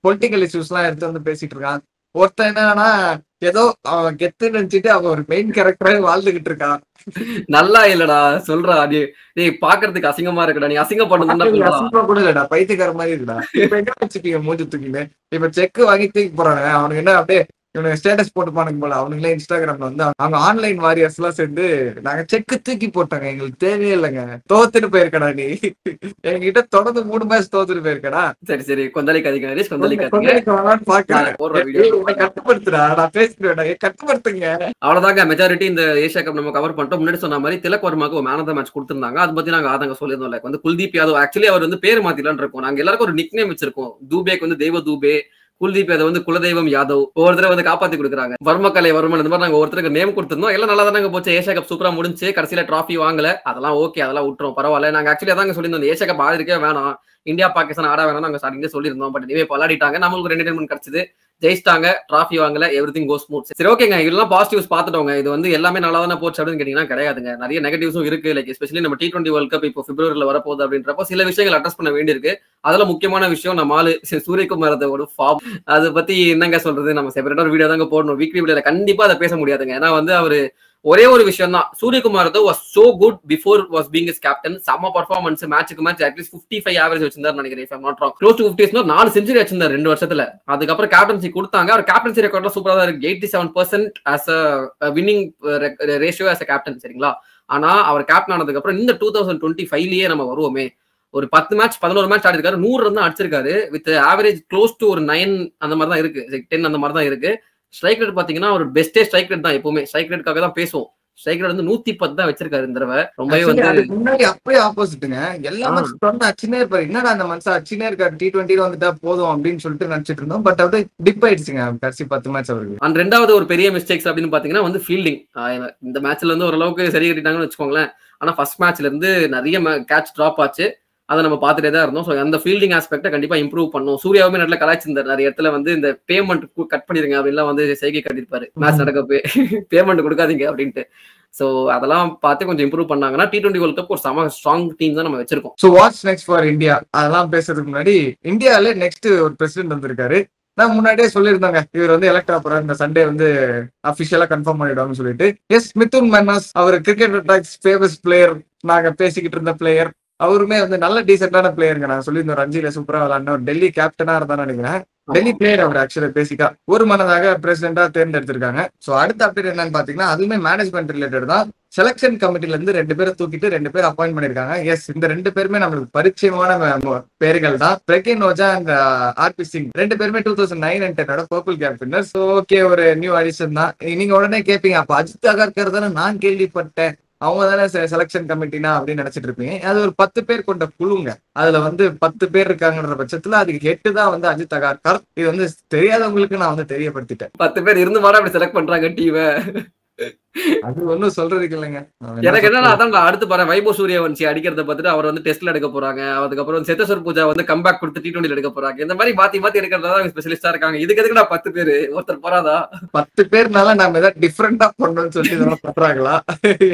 பொலிட்டிக்கல் இஷ்யூஸ் எல்லாம் எடுத்து வந்து பேசிட்டு இருக்கான். ஒருத்தர் என்னன்னா ஏதோ அவன் கெத்து நினைச்சிட்டு அவன் ஒரு மெயின் கேரக்டரா வாழ்ந்துகிட்டு இருக்கான். நல்லா இல்லடா சொல்றா. நீ பாக்குறதுக்கு அசிங்கமா இருக்குடா. நீ அசிங்கம் பண்ணா கூட இல்லடா, பைத்தியக்கார மாதிரி இருக்குடா. இப்ப எங்க வச்சுக்கீங்க மூஞ்சி தூக்கின்னு. இப்ப செக் வாங்கி தூக்கி போறாங்க. அவனுக்கு என்ன அப்படியே இவனுக்கு ஸ்டேட்டஸ் போட்டு பானுங்க போல. அவனுங்களே இன்ஸ்டாகிராம்ல வந்து அவங்க ஆன்லைன் வாரியர்ஸ் எல்லாம் சேர்ந்து நாங்க செக்கு தூக்கி போட்டாங்க, எங்களுக்கு தேவையே இல்லைங்க, தோத்துட்டு போயிருக்கடா நீ. எங்ககிட்ட தொடர்ந்து 3 மேட்ச் தோத்துட்டு போயிருக்கடா. சரி சரி கொந்தளிக்காதீங்க கட்டுப்படுத்துடா. நான் பேசிடுவேன், கட்டுப்படுத்துங்க. அவ்வளவுதாங்க மெஜாரிட்டி இந்த ஏசியா கப் நம்ம கவர் பண்ணிட்டோம். முன்னாடி சொன்ன மாதிரி திலக் வர்மாக்கு ஒரு மேன் ஆஃப் த மேட்ச் கொடுத்திருந்தாங்க. அதை பத்தி நாங்க ஆதங்க சொல்லியிருந்தோம். லைக் வந்து குல்தீப் யாதவ் ஆக்சுவலி அவர் வந்து பேர் மாத்திலான்னு இருக்கோம். நாங்க எல்லாருக்கும் ஒரு நிக் நேம் வச்சிருக்கோம். தூபேக்கு வந்து தெய்வ தூபே, குல்தீப் யாதவ் வந்து குலதெய்வம் யாதவ். ஒவ்வொருத்தர வந்து காப்பாத்தி கொடுக்குறாங்க. வர்மக்கலை வர்மன் இந்த மாதிரி நாங்க ஒருத்தருக்கு நேம் கொடுத்திருந்தோம். எல்லாம் நல்லா தானே போச்சு. ஏசியா கப் சூப்பரா முடிஞ்சு. கடைசியில டிராஃபி வாங்கல, அதெல்லாம் ஓகே, அதெல்லாம் விட்டுரும், பரவாயில்ல. நாங்க ஆக்சுவலி அதாங்க சொல்லியிருந்தோம் ஏசியா கப் ஆடிருக்கே வேணாம், இந்தியா பாகிஸ்தான் ஆட வேணாம் நாங்க ஸ்டார்டிங்ல சொல்லியிருந்தோம். பட் இதுவே விளையாடிட்டாங்க, நம்மளுக்கு ஒரு என்டர்டைன்மெண்ட் கிடைச்சது. ஜெயிச்சிட்டாங்க, டிராஃபி வாங்கல, எவ்ரிதிங் கோஸ் ஸ்மூத். சரி ஓகேங்க, இதெல்லாம் பாசிட்டிவ்ஸ் பார்த்துட்டோங்க. இது வந்து எல்லாமே நல்லா தானே போச்சு அப்படின்னு கேட்டீங்கன்னா கிடையாதுங்க. நிறைய நெகட்டிவ்ஸும் இருக்கு. லைக் எஸ்பெஷலி நம்ம T20 வேர்ல்ட் கப் இப்போ பிப்ரவரியில வரப்போகுது அப்படின்றப்போ சில விஷயங்கள் அட்ரஸ் பண்ண வேண்டியிருக்கு. அதுல முக்கியமான விஷயம் நம்ம ஆளு சூரியகுமாரோட ஃபார்ம். அதை பத்தி என்னங்க சொல்றது, நம்ம செப்பரேட்டா ஒரு வீடியோ தாங்க போடணும். வீக்லி வீடியோல கண்டிப்பா அதை பேச முடியாதுங்க. ஏன்னா வந்து அவரு ஒரே ஒரு விஷயம் தான், Suryakumar was so good before was being is captain. செம்ம பர்ஃபார்மன்ஸ், மேட்சுக்கு மேட்ச் அட்லீஸ்ட் 55 ஆவரேஜ் வச்சிருந்தாரு நினைக்கிறேன். If I am not wrong, close to 50 4 century வச்சிருந்தாரு 2 வருஷத்துல. அதுக்கப்புறம் கேப்டன்சி கொடுத்தாங்க. அவர் கேப்டன்சி ரெக்கார்ட்லாம் சூப்பரா தான் இருக்கு. 87% as a winning ratio as a captain, சரிங்களா. ஆனா அவர் கேப்டன் ஆனதுக்கு அப்புறம் இந்த 2025லயே நம்ம வருவோமே, ஒரு 10 மேட்ச் 11 மேட்ச் ஆடி இருக்காரு, 100 ரன் தான் அடிச்சிருக்காரு. வித் ஆவரேஜ் க்ளோஸ் டு ஒரு 9 அந்த மாதிரி தான் இருக்கு, 10 அந்த மாதிரி தான் இருக்கு. ஸ்ட்ரைக் ரேட் பாத்தீங்கன்னா ஒரு பெஸ்டே ஸ்ட்ரைக் ரேட் தான். எப்பவுமே ஸ்ட்ரைக் ரேட்காக தான் பேசுவோம். ஸ்ட்ரைக் ரேட் வந்து 110 தான் வச்சிருக்காரு இந்த தடவை. ரொம்பவே வந்து முன்னாடி அப்பயே ஆப்போசிட்டுங்க. எல்லா மேட்ச் தொடர்ந்து அச்சினே இருப்பாரு. என்னடா அந்த மனுஷன் அச்சினே இருக்காரு, T20 வந்துட்டா போதும் அப்படின்னு சொல்லிட்டு நினைச்சிட்டு இருந்தோம். பட் அப்படியே டிப் ஆயிடுச்சுங்க கடைசி 10 மேட்ச் அவருக்கு. அண்ட் ரெண்டாவது ஒரு பெரிய மிஸ்டேக்ஸ் அப்படின்னு பாத்தீங்கன்னா வந்து ஃபீல்டிங். இந்த மேட்ச்ல இருந்து ஓரளவுக்கு சரி கட்டிட்டாங்கன்னு வச்சுக்கோங்களேன். ஆனா ஃபர்ஸ்ட் மேட்ச்ல இருந்து நிறைய கேட்ச் டிராப் ஆச்சு. அதை நம்ம பார்த்துட்டே தான் இருந்தோம். ஸோ அந்த ஃபீல்டிங் ஆஸ்பெக்டை கண்டிப்பா இம்ப்ரூவ் பண்ணும். சூர்யாவுமே நல்ல கலாய்ச்சிருந்தார் நிறைய இடத்துல வந்து இந்த பேமெண்ட் கட் பண்ணிருங்க அப்படின்லாம் வந்து செய்கை கட்டிருப்பாரு மேட்ச் நடக்கப்பே, பேமெண்ட் கொடுக்காதீங்க அப்படின்ட்டு. ஸோ அதெல்லாம் பார்த்து கொஞ்சம் இம்ப்ரூவ் பண்ணாங்கன்னா T20 வேர்ல்ட் கப் ஒரு சம ஸ்ட்ராங் டீம் தான் நம்ம வச்சிருக்கோம். So what's next for India, அதெல்லாம் பேசுறதுக்கு முன்னாடி இந்தியாவில நெக்ஸ்ட் ஒரு பிரசிடென்ட் வந்திருக்காரு. நான் முன்னாடியே சொல்லியிருந்தாங்க இவர் வந்து எலக்ட் ஆகிறார், இந்த சண்டே வந்து அபிஷியலா கன்ஃபார்ம் பண்ணிடுவாங்கன்னு சொல்லிட்டு. எஸ், மிதுன் மன்னாஸ் அவர் கிரிக்கெட் அட்டாக்ஸ் ஃபேமஸ் பிளேயர், நாங்க பேசிக்கிட்டு இருந்த பிளேயர். அவருமே வந்து நல்ல டீசென்டான பிளேயருங்க. நான் சொல்லியிருந்தோம் ரஞ்சில சூப்பரா விளாட்ன ஒரு டெல்லி கேப்டனா இருந்தான்னு நினைக்கிறேன். டெல்லி பிளேயர் அவர் ஆக்சுவலா பேசிக்கா ஒரு மனதாக பிரசிடென்டா தேர்ந்தெடுத்திருக்காங்க. சோ அடுத்த அப்டேட் என்னன்னு பாத்தீங்கன்னா அதுவுமே மேனேஜ்மெண்ட் ரிலேட்டட் தான். செலக்ஷன் கமிட்டில இருந்து 2 பேரை தூக்கிட்டு 2 பேர் அப்பாயிண்ட் பண்ணிருக்காங்க. எஸ், இந்த 2 பேருமே நம்மளுக்கு பரிச்சயமான பேர்கள் தான். பிரகேன் ஓஜா அண்ட் ஆர்பி சிங் 2 பேருமே 2009 and 10 purple cap winner. So okay, ஒரு நியூ அடிஷன் தான். நீங்க உடனே கேட்பீங்க, அப்ப அஜித் அகர்கர் தானே நான் கேள்விப்பட்டேன், அவங்க தானே செலக்ஷன் கமிட்டினா அப்படின்னு நினைச்சிட்டு இருப்பீங்க. அது ஒரு 10 பேர் கொண்ட குழுங்க. அதுல வந்து 10 பேர் இருக்காங்கன்ற பட்சத்துல அதுக்கு 8 தான் வந்து அஜித் அகர்கர். இது வந்து தெரியாதவங்களுக்கு நான் வந்து தெரியப்படுத்திட்டேன். 10 பேர் இருந்து மாட அப்படி செலக்ட் பண்றாங்க டீம். அது ஒன்னும் சொல்றதுக்கு இல்லைங்க. எனக்கு என்னன்னா அதான் அடுத்து பாரு வைபவ் சூரியவன்சி அடிக்கிறத பார்த்துட்டு அவர் வந்து டெஸ்ட்ல எடுக்க போறாங்க. அதுக்கப்புறம் சேத்தேஸ்வர் பூஜா வந்து கம்பேக் கொடுத்து T20 எடுக்க போறாங்க. இந்த மாதிரி மாத்தி மாத்தி எடுக்கிறதா ஸ்பெஷலிஸ்டா இருக்காங்க. இதுக்கு எதுக்கு நான் 10 பேரு, ஒருத்தர் போறாதா? 10 பேர்னால நாம ஏதாவது டிஃப்ரெண்டா பண்ணணும்னு சொல்லி இதெல்லாம் பண்றாங்களா?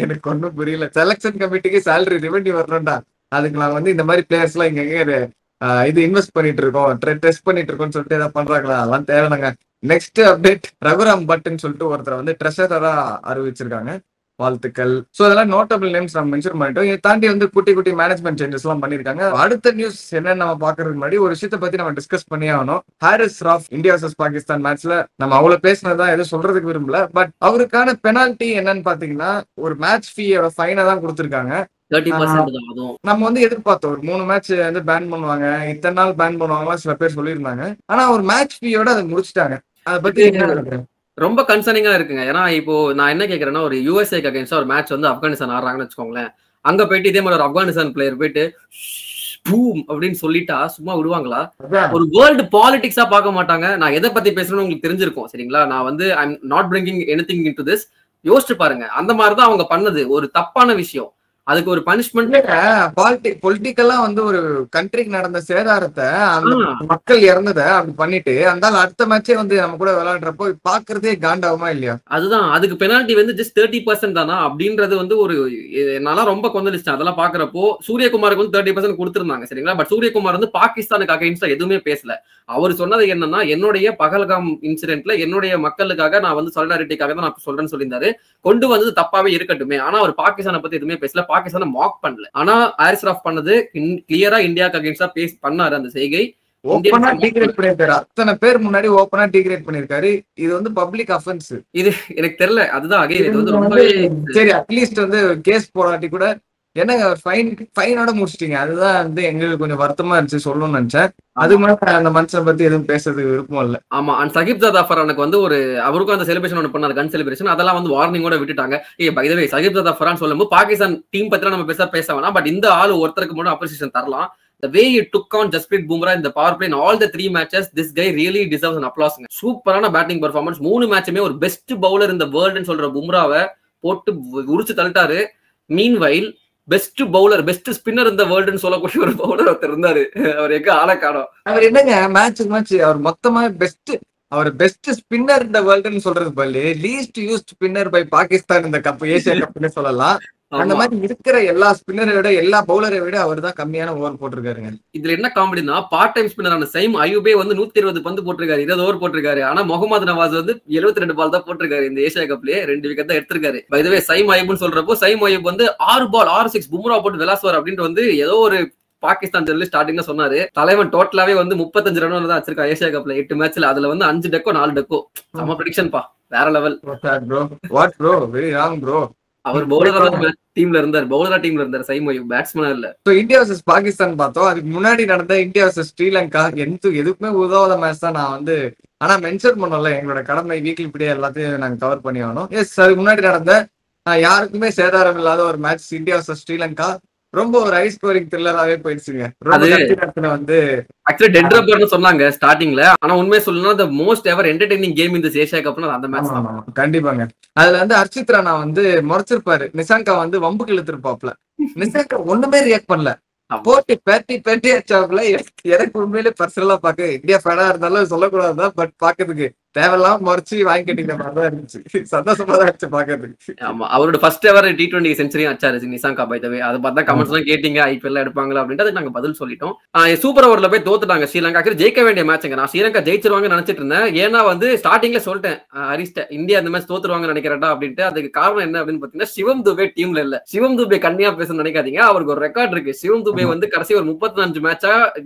எனக்கு ஒன்னும் புரியல. செலக்ஷன் கமிட்டிக்கு சேலரி ரெவென்யூ வரணும்டா, அதுக்கு நான் வந்து இந்த மாதிரி பிளேயர்ஸ் எல்லாம் இங்க இது இன்வெஸ்ட் பண்ணிட்டு இருக்கோம், டெஸ்ட் பண்ணிட்டு இருக்கோம்னு சொல்லிட்டு ஏதாவது பண்றாங்களா? அதெல்லாம் தேவைங்க. நெக்ஸ்ட் அப்டேட், ரகுராம் பட்னு சொல்லிட்டு ஒருத்தர் வந்து ட்ரெஷரரா அறிவிச்சிருக்காங்க. வாழ்த்துக்கள். சோ அதெல்லாம் நோட்டபிள் நேம்ஸ் நம்ம மென்ஷன் பண்ணிட்டோம். இதை தாண்டி வந்து குட்டி குட்டி மேனேஜ்மெண்ட் சேஞ்சஸ் எல்லாம் பண்ணிருக்காங்க. அடுத்த நியூஸ் என்னன்னு நம்ம பாக்குறதுக்கு முன்னாடி ஒரு விஷயத்தை பத்தி நம்ம டிஸ்கஸ் பண்ணி ஆகணும். ஹாரிஸ் ராஃப் இந்தியா vs பாகிஸ்தான் மேட்ச்ல நம்ம அவ்வளவு பேசினதான் எதுவும் சொல்றதுக்கு விரும்பல. பட் அவருக்கான பெனால்டி என்னன்னு பாத்தீங்கன்னா ஒரு மேட்ச் ஃபீயோட ஃபைனை தான் கொடுத்திருக்காங்க. 30% தான். அதுவும் நம்ம வந்து எதிர்பார்த்தோம் ஒரு 3 மேட்ச் வந்து பேன் பண்ணுவாங்க, இத்தனை நாள் பேன் பண்ணுவாங்களா சில பேர் சொல்லியிருந்தாங்க. ஆனா ஒரு மேட்ச் ஃபீயோட அதை முடிச்சுட்டாங்க. அதை பத்தி என்ன நினைக்கிறேன்? ரொம்ப கன்சர்னிங்கா இருக்குங்க. ஏன்னா இப்போ நான் என்ன கேட்கறேன்னா, ஒரு யூஎஸ்ஏக்கு அகைன்ஸ்டா ஒரு மேட்ச் வந்து ஆப்கானிஸ்தான் ஆடுறாங்கன்னு வச்சுக்கோங்களேன். அங்க போயிட்டு இதே மாதிரி ஒரு ஆப்கானிஸ்தான் பிளேயர் போயிட்டு பூம் அப்படின்னு சொல்லிட்டா சும்மா விடுவாங்களா? ஒரு வேர்ல்டு பாலிடிக்ஸா பார்க்க மாட்டாங்க. நான் எதை பத்தி பேசுறேன்னு உங்களுக்கு தெரிஞ்சிருக்கும், சரிங்களா? நான் வந்து I am not bringing anything into this. யோசிச்சு பாருங்க, அந்த மாதிரிதான் அவங்க பண்ணது ஒரு தப்பான விஷயம். அதுக்கு ஒரு பனிஷ்மெண்ட். பொலிட்டிக்கலா வந்து ஒரு கண்ட்ரிக்கு நடந்த சேதாரத்தை, அந்த மக்கள் இறந்ததை அப்படி பண்ணிட்டு அந்த அடுத்த மேட்சே வந்து நம்ம கூட விளையாடுறப்போ பாக்குறதே காண்டாகுமா இல்லையா? அதுதான், அதுக்கு பெனால்டி வந்து ஜஸ்ட் 30% தானா அப்படின்றது வந்து ஒரு என்னால ரொம்ப கொந்தளிச்சேன். அதெல்லாம் பாக்குறப்போ சூரியகுமாருக்கு வந்து 30% கொடுத்திருந்தாங்க, சரிங்களா? பட் சூரியகுமார் வந்து பாகிஸ்தானுக்கு அகைன்ஸ்டா எதுவுமே பேசல. அவர் சொன்னது என்னன்னா, என்னுடைய பகல்காம் இன்சிடென்ட்ல என்னுடைய மக்களுக்காக நான் வந்து சொலிடாரிட்டிக்காக தான் நான் சொல்றேன்னு சொல்லியிருந்தாரு. கொண்டு வந்தது தப்பாவே இருக்கட்டுமே, ஆனா அவர் பாகிஸ்தானை பத்தி எதுவுமே பேசல, பாகிஸ்தானை மாக் பண்ணல. ஆனா ஹாரிஸ் ராஃப் பண்ணது கிளியரா இந்தியாக்கு அகைன்ஸ்டா பண்ணாரு. அந்த செய்கை ஓப்பனா டிகிரேட் பண்ணிருக்காரு. அத்தனை பேர் முன்னாடி ஓப்பனா டிகிரேட் பண்ணிருக்காரு. இது வந்து பப்ளிக் அஃபென்ஸ். இது எனக்கு தெரியல. அதுதான் அகைன் இது வந்து ரொம்பவே சரி, அட்லீஸ்ட் வந்து கேஸ் போடாட்டி கூட என்னங்க ஃபைனோட முடிச்சிட்டீங்க. அதுதான் வந்து எங்களுக்கு கொஞ்சம் வருத்தமா இருந்துச்சு, சொல்லணும்னு நினைச்சேன். அது மாதிரி அந்த மனுஷனை பத்தி எதுவும் பேசுறதுக்கு விருப்பம் இல்ல. ஆமா, அண்ட் சகிப் ஜாஃபர் எனக்கு வந்து ஒரு அவருக்கும் அந்த செலிபிரேஷன் ஒன்று பண்ணாரு, கன் செலிபிரேஷன். அதெல்லாம் வந்து வார்னிங்கோட விட்டுட்டாங்க. பை தி வே சகிப் ஜாஃபரான்னு சொல்லும்போது பாகிஸ்தான் டீம் பத்தி நம்ம பேச வேணாம். பட் இந்த ஆள் ஒருத்தருக்கு மட்டும் அப்ரிசியேஷன் தரலாம். The way he took on Jasprit Bumrah in the power play in all the 3 matches, this guy really deserves an applause. சூப்பரான பேட்டிங் பெர்ஃபார்மன்ஸ். 3 மேட்சுமே ஒரு பெஸ்ட் பவுலர் இந்த வேர்ல்டுன்னு சொல்ற பும்ராவை போட்டு உரிச்சு தள்ளிட்டாரு. Meanwhile best bowler, best spinner இந்த வேர்ல்டுன்னு சொல்லக்கூடிய ஒரு பவுலர் ஒருத்தர் இருந்தாரு. அவர் எங்க ஆள காணோம். அவர் என்னங்க மேட்ச் அவர் மொத்தமா பெஸ்ட் அவர் பெஸ்ட் ஸ்பின்னர் இந்த வேர்ல்டுன்னு சொல்றது பதில் least used spinner by Pakistan இந்த கப் ஏசியா கப்னு சொல்லலாம். அந்த மாதிரி இருக்கிற எல்லா ஸ்பின்னரை விட எல்லா பவுலரை விட அவர் தான் கம்மியான ஓவர் போட்டிருக்காருங்க. இதுல என்ன காமெடினா பார்ட் டைம் ஸ்பின்னரான சைம் அயூபே வந்து 120 பந்து போட்டிருக்காரு, 20 ஓவர் போட்டிருக்காரு. ஆனா முகமது நவாஸ் வந்து 72 பால் தான் போட்டிருக்காரு. இந்த ஏசியா கப்லயே 2 விக்கெட் தான் எடுத்திருக்காரு. பை தி வே சைம் அயூப்னு சொல்றப்போ சைம் அயூப் வந்து 6 பால் 6 6 பும்ரா போட்டு விளாசுவார் அப்படின்ட்டு வந்து ஏதோ ஒரு பாகிஸ்தான் ஜெர்னலி ஸ்டார்டிங்ல சொன்னாரு. தலைவன் டோட்டலாவே வந்து 35 ரன் தான் வச்சிருக்கா ஏசியா கப்ல 8 மேட்ச்ல. அதுல வந்து 5 டெக்கோ 4 டெக்கோ. நம்ம ப்ரெடிக்ஷன் பா வேற லெவல். அவர் பவுலரா டீம்ல இருந்தார் சைம் அயூப், பேட்ஸ்மேனா இல்ல. இந்தியா வர்சஸ் பாகிஸ்தான் பார்த்தோம். அதுக்கு முன்னாடி நடந்த இந்தியா வர்சஸ் ஸ்ரீலங்கா எதுக்குமே உதவாத மேட்ச் தான். நான் வந்து ஆனா மென்ஷன் பண்ணல, எங்களோட கடமை வீக்லி இப்படியே எல்லாத்தையும் நாங்க கவர் பண்ணி ஆகணும். எஸ், அதுக்கு முன்னாடி நடந்த யாருக்குமே சேதாரம் இல்லாத ஒரு மேட்ச் இந்தியா வர்சஸ் ஸ்ரீலங்கா. ரொம்ப ஒரு ஹை ஸ்கோரிங் த்ரில்லராவே போயிடுச்சுங்க. வந்து ஆக்சுவலி டெட் ரப்பர்னு சொன்னாங்க ஸ்டார்டிங்ல. ஆனா உண்மையை சொல்லணும்னா the most ever entertaining game in this Asia Cupனா அந்த மேட்ச் தான். கண்டிப்பாங்க. அதுல வந்து ஹர்ஷித் ராணா வந்து முறைச்சிருப்பாரு, நிசாங்கா வந்து வம்புக்கு இழுத்துருப்பாப்ல. நிசாங்கா ஒண்ணுமே ரியாக்ட் பண்ணல, போட்டு பேட்டி அச்சாப்ல. எனக்கு உண்மையிலே பர்சனலா பாக்க இந்தியா ஃபேனா இருந்தாலும் சொல்லக்கூடாதுதான், பட் பாக்கிறதுக்கு தேவையில்லாம் முறைச்சு வாங்கி கட்டிக்கிற மாதிரிதான் இருந்துச்சு. சந்தோஷமா தான் இருந்துச்சு பாக்கிறதுக்கு. ஆமா, அவரோட ஃபர்ஸ்ட் எவர் T20 செஞ்சுரி அச்சாரு நிசாங்கா. பை த வே அதை பார்த்தா கமெண்ட்ஸ் எல்லாம் கேட்டீங்க, ஐபிஎல் எடுப்பாங்களா அப்படின்ட்டு அதுக்கு நாங்க பதில் சொல்லிட்டோம். சூப்பர் ஓவர்ல போய் தோத்துட்டாங்க ஸ்ரீலங்கா. ஆக்சுவலி ஜெயிக்க வேண்டிய மேட்ச்ங்க. நான் ஸ்ரீலங்கா ஜெயிச்சிருவாங்கன்னு நினைச்சிட்டு இருந்தேன். ஏன்னா வந்து ஸ்டார்டிங்ல சொல்லிட்டேன் ஹரிஷ்ட இந்தியா இந்த மேட்ச் தோத்துருவாங்கன்னு நினைக்கிறேன் அப்படின்ட்டு. அதுக்கு காரணம் என்ன அப்படின்னு பாத்தீங்கன்னா சிவம் துபே டீம்ல இல்ல. சிவம் துபே கண்ணியா பேசணும்னு நினைக்காதீங்க, அவருக்கு ஒரு ரெக்கார்ட் இருக்கு. சிவம் துபே வந்து கடைசி ஒரு 35 மேட்சா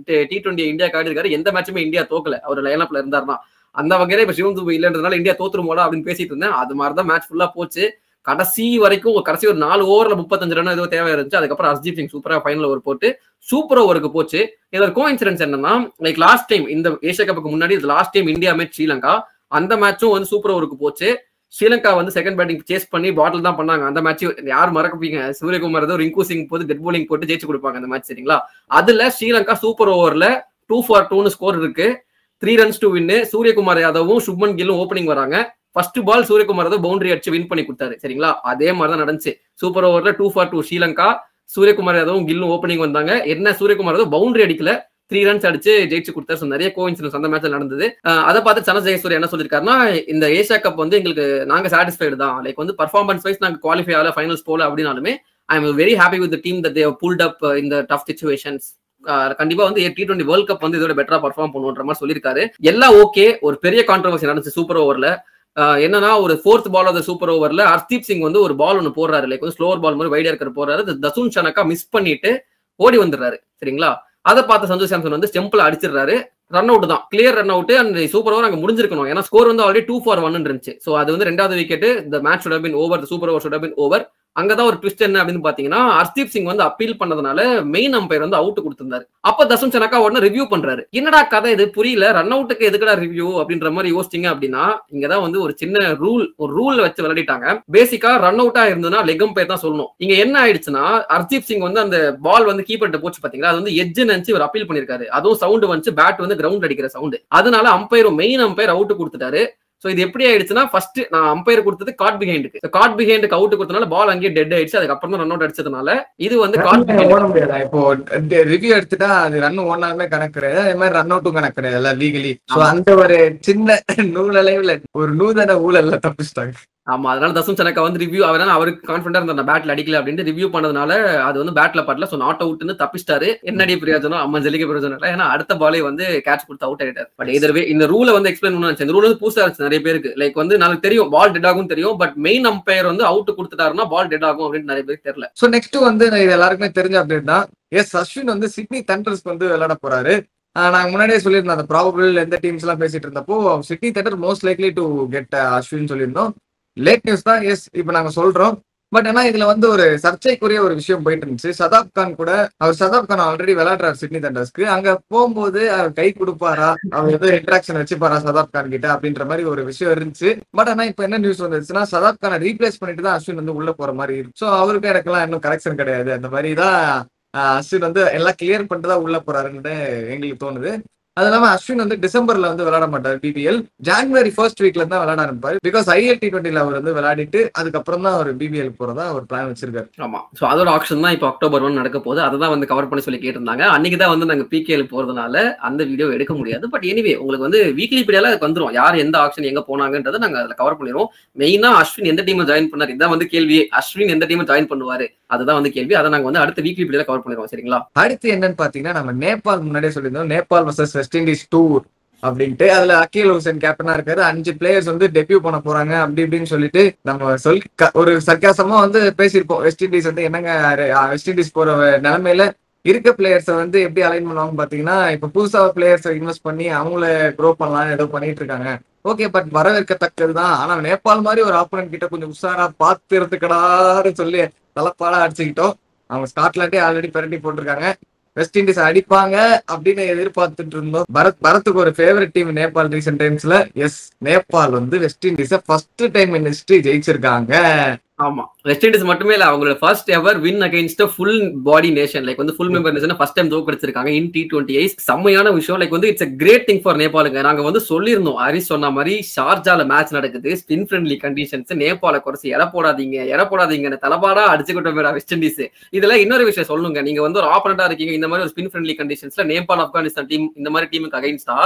T20 இந்தியா கார்டு இருக்காரு. எந்த மேட்சுமே இந்தியா தோக்கல அவர் லைனப்ல இருந்தாருன்னா. அந்த வகையில இப்ப சிவம் துபே இல்லன்றதுனால இந்தியா தோத்துருமோடா அப்படின்னு பேசிட்டு இருந்தேன். அது மாதிரிதான் மேட்ச் ஃபுல்லா போச்சு. கடைசி வரைக்கும் கடைசி ஒரு 4 ஓவர்ல 35 ரன் ஏதோ தேவை இருந்துச்சு. அதுக்கப்புறம் ஹர்ஷ்தீப் சிங் சூப்பரா ஃபைனல் ஓவர் போட்டு சூப்பர் ஓவருக்கு போச்சு. இதோட கோஇன்சிடென்ஸ் என்னன்னா, லைக் லாஸ்ட் டைம் இந்த ஏசியா கப்புக்கு முன்னாடி last time India match Sri Lanka, அந்த மேட்சும் வந்து சூப்பர் ஓவருக்கு போச்சு. ஸ்ரீலங்கா வந்து செகண்ட் பேட்டிங் சேஸ் பண்ணி பாட்டில் தான் பண்ணாங்க. அந்த மேட்ச் யார் மறக்கப்பீங்க, சூரியகுமார் ஏதோ ரிங்கு சிங் போட்டு டெட் போலிங் போட்டு ஜெயிச்சு கொடுப்பாங்க அந்த மேட்ச், சரிங்களா? அதுல ஸ்ரீலங்கா சூப்பர் ஓவர்ல 2 for 2 ஸ்கோர் இருக்கு, 3 runs to win. சூரியகுமார் யாதவும் சுப்மன் கில்லும் ஓப்பனிங் வராங்க. First ball Suryakumar Yadav boundary அடிச்சு வின் பண்ணி கொடுத்தாரு, சரிங்களா? அதே மாதிரி தான் நடந்துச்சு. சூப்பர் ஓவர்ல 2 for 2 ஸ்ரீலங்கா, சூரியகுமார் யாதவும் கில்லும் ஓப்பனிங் வந்தாங்க. என்ன சூரியகுமார் யாதவ் பவுண்டரி அடிக்கல, 3 runs அடிச்சு ஜெயிச்சு கொடுத்தாரு. நிறைய கோஇன்சிடென்ஸ் அந்த மேட்ச்ல நடந்தது. அதை பார்த்து சன ஜெயசூரிய என்ன சொல்லிருக்காருன்னா, இந்த ஏசியா கப் வந்து எங்களுக்கு நாங்க சாட்டிஸ்ஃபைடு தான். லைக் வந்து பர்ஃபார்மன்ஸ் வைஸ் நாங்க குவாலிஃபை ஆகல, ஃபைனல்ஸ் போல அப்படின்னாலுமே I am very happy with the team that they have pulled up in the tough situations. கண்டிப்பா வந்து T20 வேர்ல்ட் கப் வந்து இதோட பெட்டரா பர்ஃபார்ம் பண்ணுன்ற மாதிரி சொல்லியிருக்காரு. எல்லாம் ஓகே. ஒரு பெரிய கான்ட்ரவர்சி நடந்துச்சு சூப்பர் ஓவர்ல. என்னன்னா, ஒரு 4th ball of the super ஓவர்ல ஹர்ஷ்தீப் சிங் வந்து ஒரு பால் ஒன்னு போடுறாரு, லைக் வந்து ஸ்லோவர் பால் மாதிரி வைடா இருக்கிற போறாரு. தசுன் சனக்கா மிஸ் பண்ணிட்டு ஓடி வந்துடுறாரு, சரிங்களா? அதை பார்த்த சஞ்சு சாம்சன் வந்து ஸ்டெம்பிள் அடிச்சிடுறாரு. ரன் அவுட் தான், clear run out. And super over அங்க முடிஞ்சிருக்கணும், ஏன்னா ஸ்கோர் வந்து ஆல்ரெடி 2 for 1 இருந்துச்சு. சோ அது வந்து 2வது wicket. The match should have been over, the super over should have been over. அங்கதான் ஒரு ட்விஸ்ட் என்ன அப்படின்னு பாத்தீங்கன்னா, ஹர்ஷ்தீப் சிங் வந்து அப்பீல் பண்ணதுனால மெயின் அம்பையர் வந்து அவுட் கொடுத்திருந்தாரு. அப்ப தசுன் சனக்கா உடனே ரிவ்யூ பண்றாரு. என்னடா கதை இது புரியல, ரன் அவுட்டுக்கு எதுக்கடா ரிவ்யூ அப்படின்ற மாதிரி யோசிச்சிங்க அப்படின்னா, இங்கதான் வந்து ஒரு சின்ன ரூல் வச்சு விளையாடிட்டாங்க. பேசிக்கா ரன் அவுட்டா இருந்ததுன்னா லெக் அம்பையர் தான் சொல்லணும். இங்க என்ன ஆயிடுச்சுன்னா, ஹர்ஷ்தீப் சிங் வந்து அந்த பால் வந்து கீப்பர்ட்ட போச்சு பாத்தீங்களா, அது வந்து எட்ஜ் நினைச்சு ஒரு அப்பீல் பண்ணிருக்காரு. அதுவும் சவுண்ட் வந்து பேட் வந்து கிரவுண்ட் அடிக்கிற சவுண்ட். அதனால மெயின் அம்பையர் அவுட் கொடுத்துட்டாரு. சோ இது எப்படி ஆயிடுச்சுன்னா, ஃபர்ஸ்ட் நான் அம்பையர் கொடுத்தது காட் பிஹைண்டுக்கு. காட் பிஹைண்டுக்கு அவுட் கொடுத்தனால பால் அங்கேயே டெட் ஆயிடுச்சு. அதுக்கப்புறம் தான் ரன் அவுட் அடிச்சதுனால இது வந்து காட் பிஹைண்ட் ஓட முடியாது. இப்போ ரிவ்யூ எடுத்துட்டா அது ரன் ஓடாமே கணக்கு கிடையாது, அதே மாதிரி ரன் அவுட்டும் கணக்கு கிடையாது லீகலி. சோ அந்த ஒரு சின்ன நூலளவுல ஒரு நூதன ஊழல்ல தப்பிச்சிட்டாங்க. ஆமா, அதனால தசுன் சனக்கா வந்து ரிவ்யூ அவருக்கு கான்ஃபிடண்டா இருந்தா பேட்ல அடிக்கல அப்படின்னு ரிவ்யூ பண்ணதுனால அது வந்து பேட்ல படல. சோ நாட் அவுட்னு தப்பிச்சிட்டாரு. என்னடி பிரயோஜனம், அம்மா ஜெலிக்க பிரயோஜனம் இல்லை. ஏன்னா அடுத்த பாலே வந்து கேட்ச் கொடுத்து அவுட் ஆயிட்டாரு. பட் இதர்வே இந்த ரூலை வந்து எக்ஸ்பிளைன் பண்ணி இந்த ரூல் வந்து புதுசா இருந்துச்சு நிறைய பேருக்கு. லைக் வந்து நமக்கு தெரியும் பால் டெட் ஆகும் தெரியும், பட் மெயின் அம்பையர் வந்து அவுட் கொடுத்துட்டாருன்னா பால் டெட் ஆகும் அப்படின்னு நிறைய பேருக்கு தெரியல. சோ நெக்ஸ்ட் வந்து இது எல்லாருக்குமே தெரிஞ்ச அப்டேட் தான். எஸ், அஸ்வின் வந்து சிட்னி தண்டர்ஸ் வந்து விளையாட போறாரு. நாங்க முன்னாடியே சொல்லியிருந்தோம், அந்த ப்ராபபிள் எந்த டீம்ஸ் எல்லாம் பேசிட்டு இருந்தப்போ Sydney Thunder most likely to get Ashwin சொல்லியிருந்தோம். லேட் நியூஸ் தான். எஸ், இப்ப நாங்க சொல்றோம். பட் ஆனா இதுல வந்து ஒரு சர்ச்சைக்குரிய ஒரு விஷயம் போயிட்டு இருந்துச்சு. சதாப் கான் கூட, சதாப் கான் ஆல்ரெடி விளையாடுறாரு சிட்னி தண்டர்ஸ்க்கு. அங்க போகும்போது அவர் கை கொடுப்பாரா, அவர் ஏதோ இன்ட்ராக்ஷன் வச்சுப்பாரா சதாப் கான் கிட்ட அப்படின்ற மாதிரி ஒரு விஷயம் இருந்துச்சு. பட் ஆனா இப்ப என்ன நியூஸ் வந்துருச்சுன்னா, சதாப் கானை ரீப்ளேஸ் பண்ணிட்டு தான் அஸ்வின் வந்து உள்ள போற மாதிரி இருக்கு. சோ அவருக்கு எனக்கெல்லாம் இன்னும் கரெக்ஷன் கிடையாது. அந்த மாதிரி தான் அஸ்வின் வந்து எல்லாம் கிளியர் பண்ணிட்டு தான் உள்ள போறாருன்னு எங்களுக்கு தோணுது. அது இல்லாம அஸ்வின் வந்து டிசம்பர்ல வந்து விளையாட மாட்டார் பிபிஎல். ஜான்வரி ஃபர்ஸ்ட் வீக்ல தான் விளையாட ஆரம்பிப்பாரு. பிகாஸ் ஐஎல் T20 அவர் வந்து விளையாடிட்டு அதுக்கப்புறம் தான் அவர் பிபிஎல் போறதா ஒரு பிளான் வச்சிருக்காரு. ஆமா, சோ அதோட ஆக்ஷன் தான் இப்போ October 1 நடக்க போகுது. அதை வந்து கவர் பண்ணி சொல்லி கேட்டிருந்தாங்க. அன்னைக்கு தான் வந்து நாங்க பிகேஎல் போறதுனால அந்த வீடியோ எடுக்க முடியாது. பட் எனிவே உங்களுக்கு வந்து வீக்லி பீடியால வந்துரும் யார் எந்த ஆக்ஷன் எங்க போனாங்கன்றதை நாங்க அதுல கவர் பண்ணிடுவோம். மெயினா அஸ்வின் எந்த டீம் ஜாயின் பண்ணாரு இதான் வந்து கேள்வி. அஸ்வின் எந்த டீம் ஜாயின் பண்ணுவாரு அதுதான் வந்து கேள்வி. அதை நாங்க வந்து அடுத்த வீக்லி பீடியால கவர் பண்ணிடுவோம். சரிங்களா? அடுத்து என்னன்னு பாத்தீங்கன்னா நம்ம நேபாள் முன்னாடியே சொல்லியிருந்தோம், Nepal versus west Indies tour அப்படின்ட்டு. அதுல அக்கீல் ஹுசேன் கேப்டனா இருக்காரு. 5 பிளேயர்ஸ் வந்து டெபியூ பண்ண போறாங்க அப்படி இப்படின்னு சொல்லிட்டு நம்ம ஒரு சர்க்காசமா வந்து பேசியிருப்போம். வெஸ்ட் இண்டீஸ் வந்து என்னங்க வெஸ்ட் இண்டீஸ் போற நிலைமையில இருக்க பிளேயர்ஸை வந்து எப்படி அலைன் பண்ணுவாங்க பாத்தீங்கன்னா, இப்ப புதுசா பிளேயர்ஸை இன்வெஸ்ட் பண்ணி அவங்கள க்ரோ பண்ணலாம் ஏதோ பண்ணிட்டு இருக்காங்க. ஓகே, பட் வரவேற்கத்தக்கதுதான். ஆனா நேபாள் மாதிரி ஒரு ஆப்போனன்ட் கிட்ட கொஞ்சம் உஷாரா பாத்துறதுக்கடான்னு சொல்லி தலைப்பாடா அடிச்சுக்கிட்டோம். அவங்க ஸ்காட்லாண்டே ஆல்ரெடி பெரட்டி போட்டிருக்காங்க. வெஸ்ட் இண்டீஸ் அடிப்பாங்க அப்படின்னு எதிர்பார்த்துட்டு இருந்தோம். பரத்துக்கு ஒரு ஃபேவரட் டீம் நேபாள் ரீசென்ட் டைம்ஸ்ல. எஸ், நேபாள் வந்து வெஸ்ட் இண்டீஸை ஃபர்ஸ்ட் டைம் இன் ஹிஸ்டரி ஜெயிச்சிருக்காங்க. ஆமா, வெஸ்ட் இண்டீஸ் மட்டுமே இல்ல, அவங்களோட first ever win against full body nation, like வந்து full member nation first time தோக்கடிச்சிருக்காங்க இன் T20. செம்மையான விஷயம். லைக் வந்து it's a great thing for நேபாளுங்க. நாங்க வந்து சொல்லியிருந்தோம், ஹரிஸ் சொன்ன மாதிரி ஷார்ஜால மேட்ச் நடக்குது, ஸ்பின் ஃப்ரெண்ட்லி கண்டிஷன்ஸ், நேபாளை குறைச்சி எற போடாதீங்க தலைபாடா அடிச்சுக்கிட்டோம் வெஸ்ட் இண்டீஸ். இதுல இன்னொரு விஷயம் சொல்லுங்க, நீங்க வந்து ஒரு ஆப்பனண்டா இருக்கீங்க இந்த மாதிரி ஒரு ஸ்பின் ஃப்ரெண்ட்லி கண்டிஷன்ஸ்ல நேபாள் ஆப்கானிஸ்தான் டீம் இந்த மாதிரி டீமுக்கு அகைன்ஸ்டா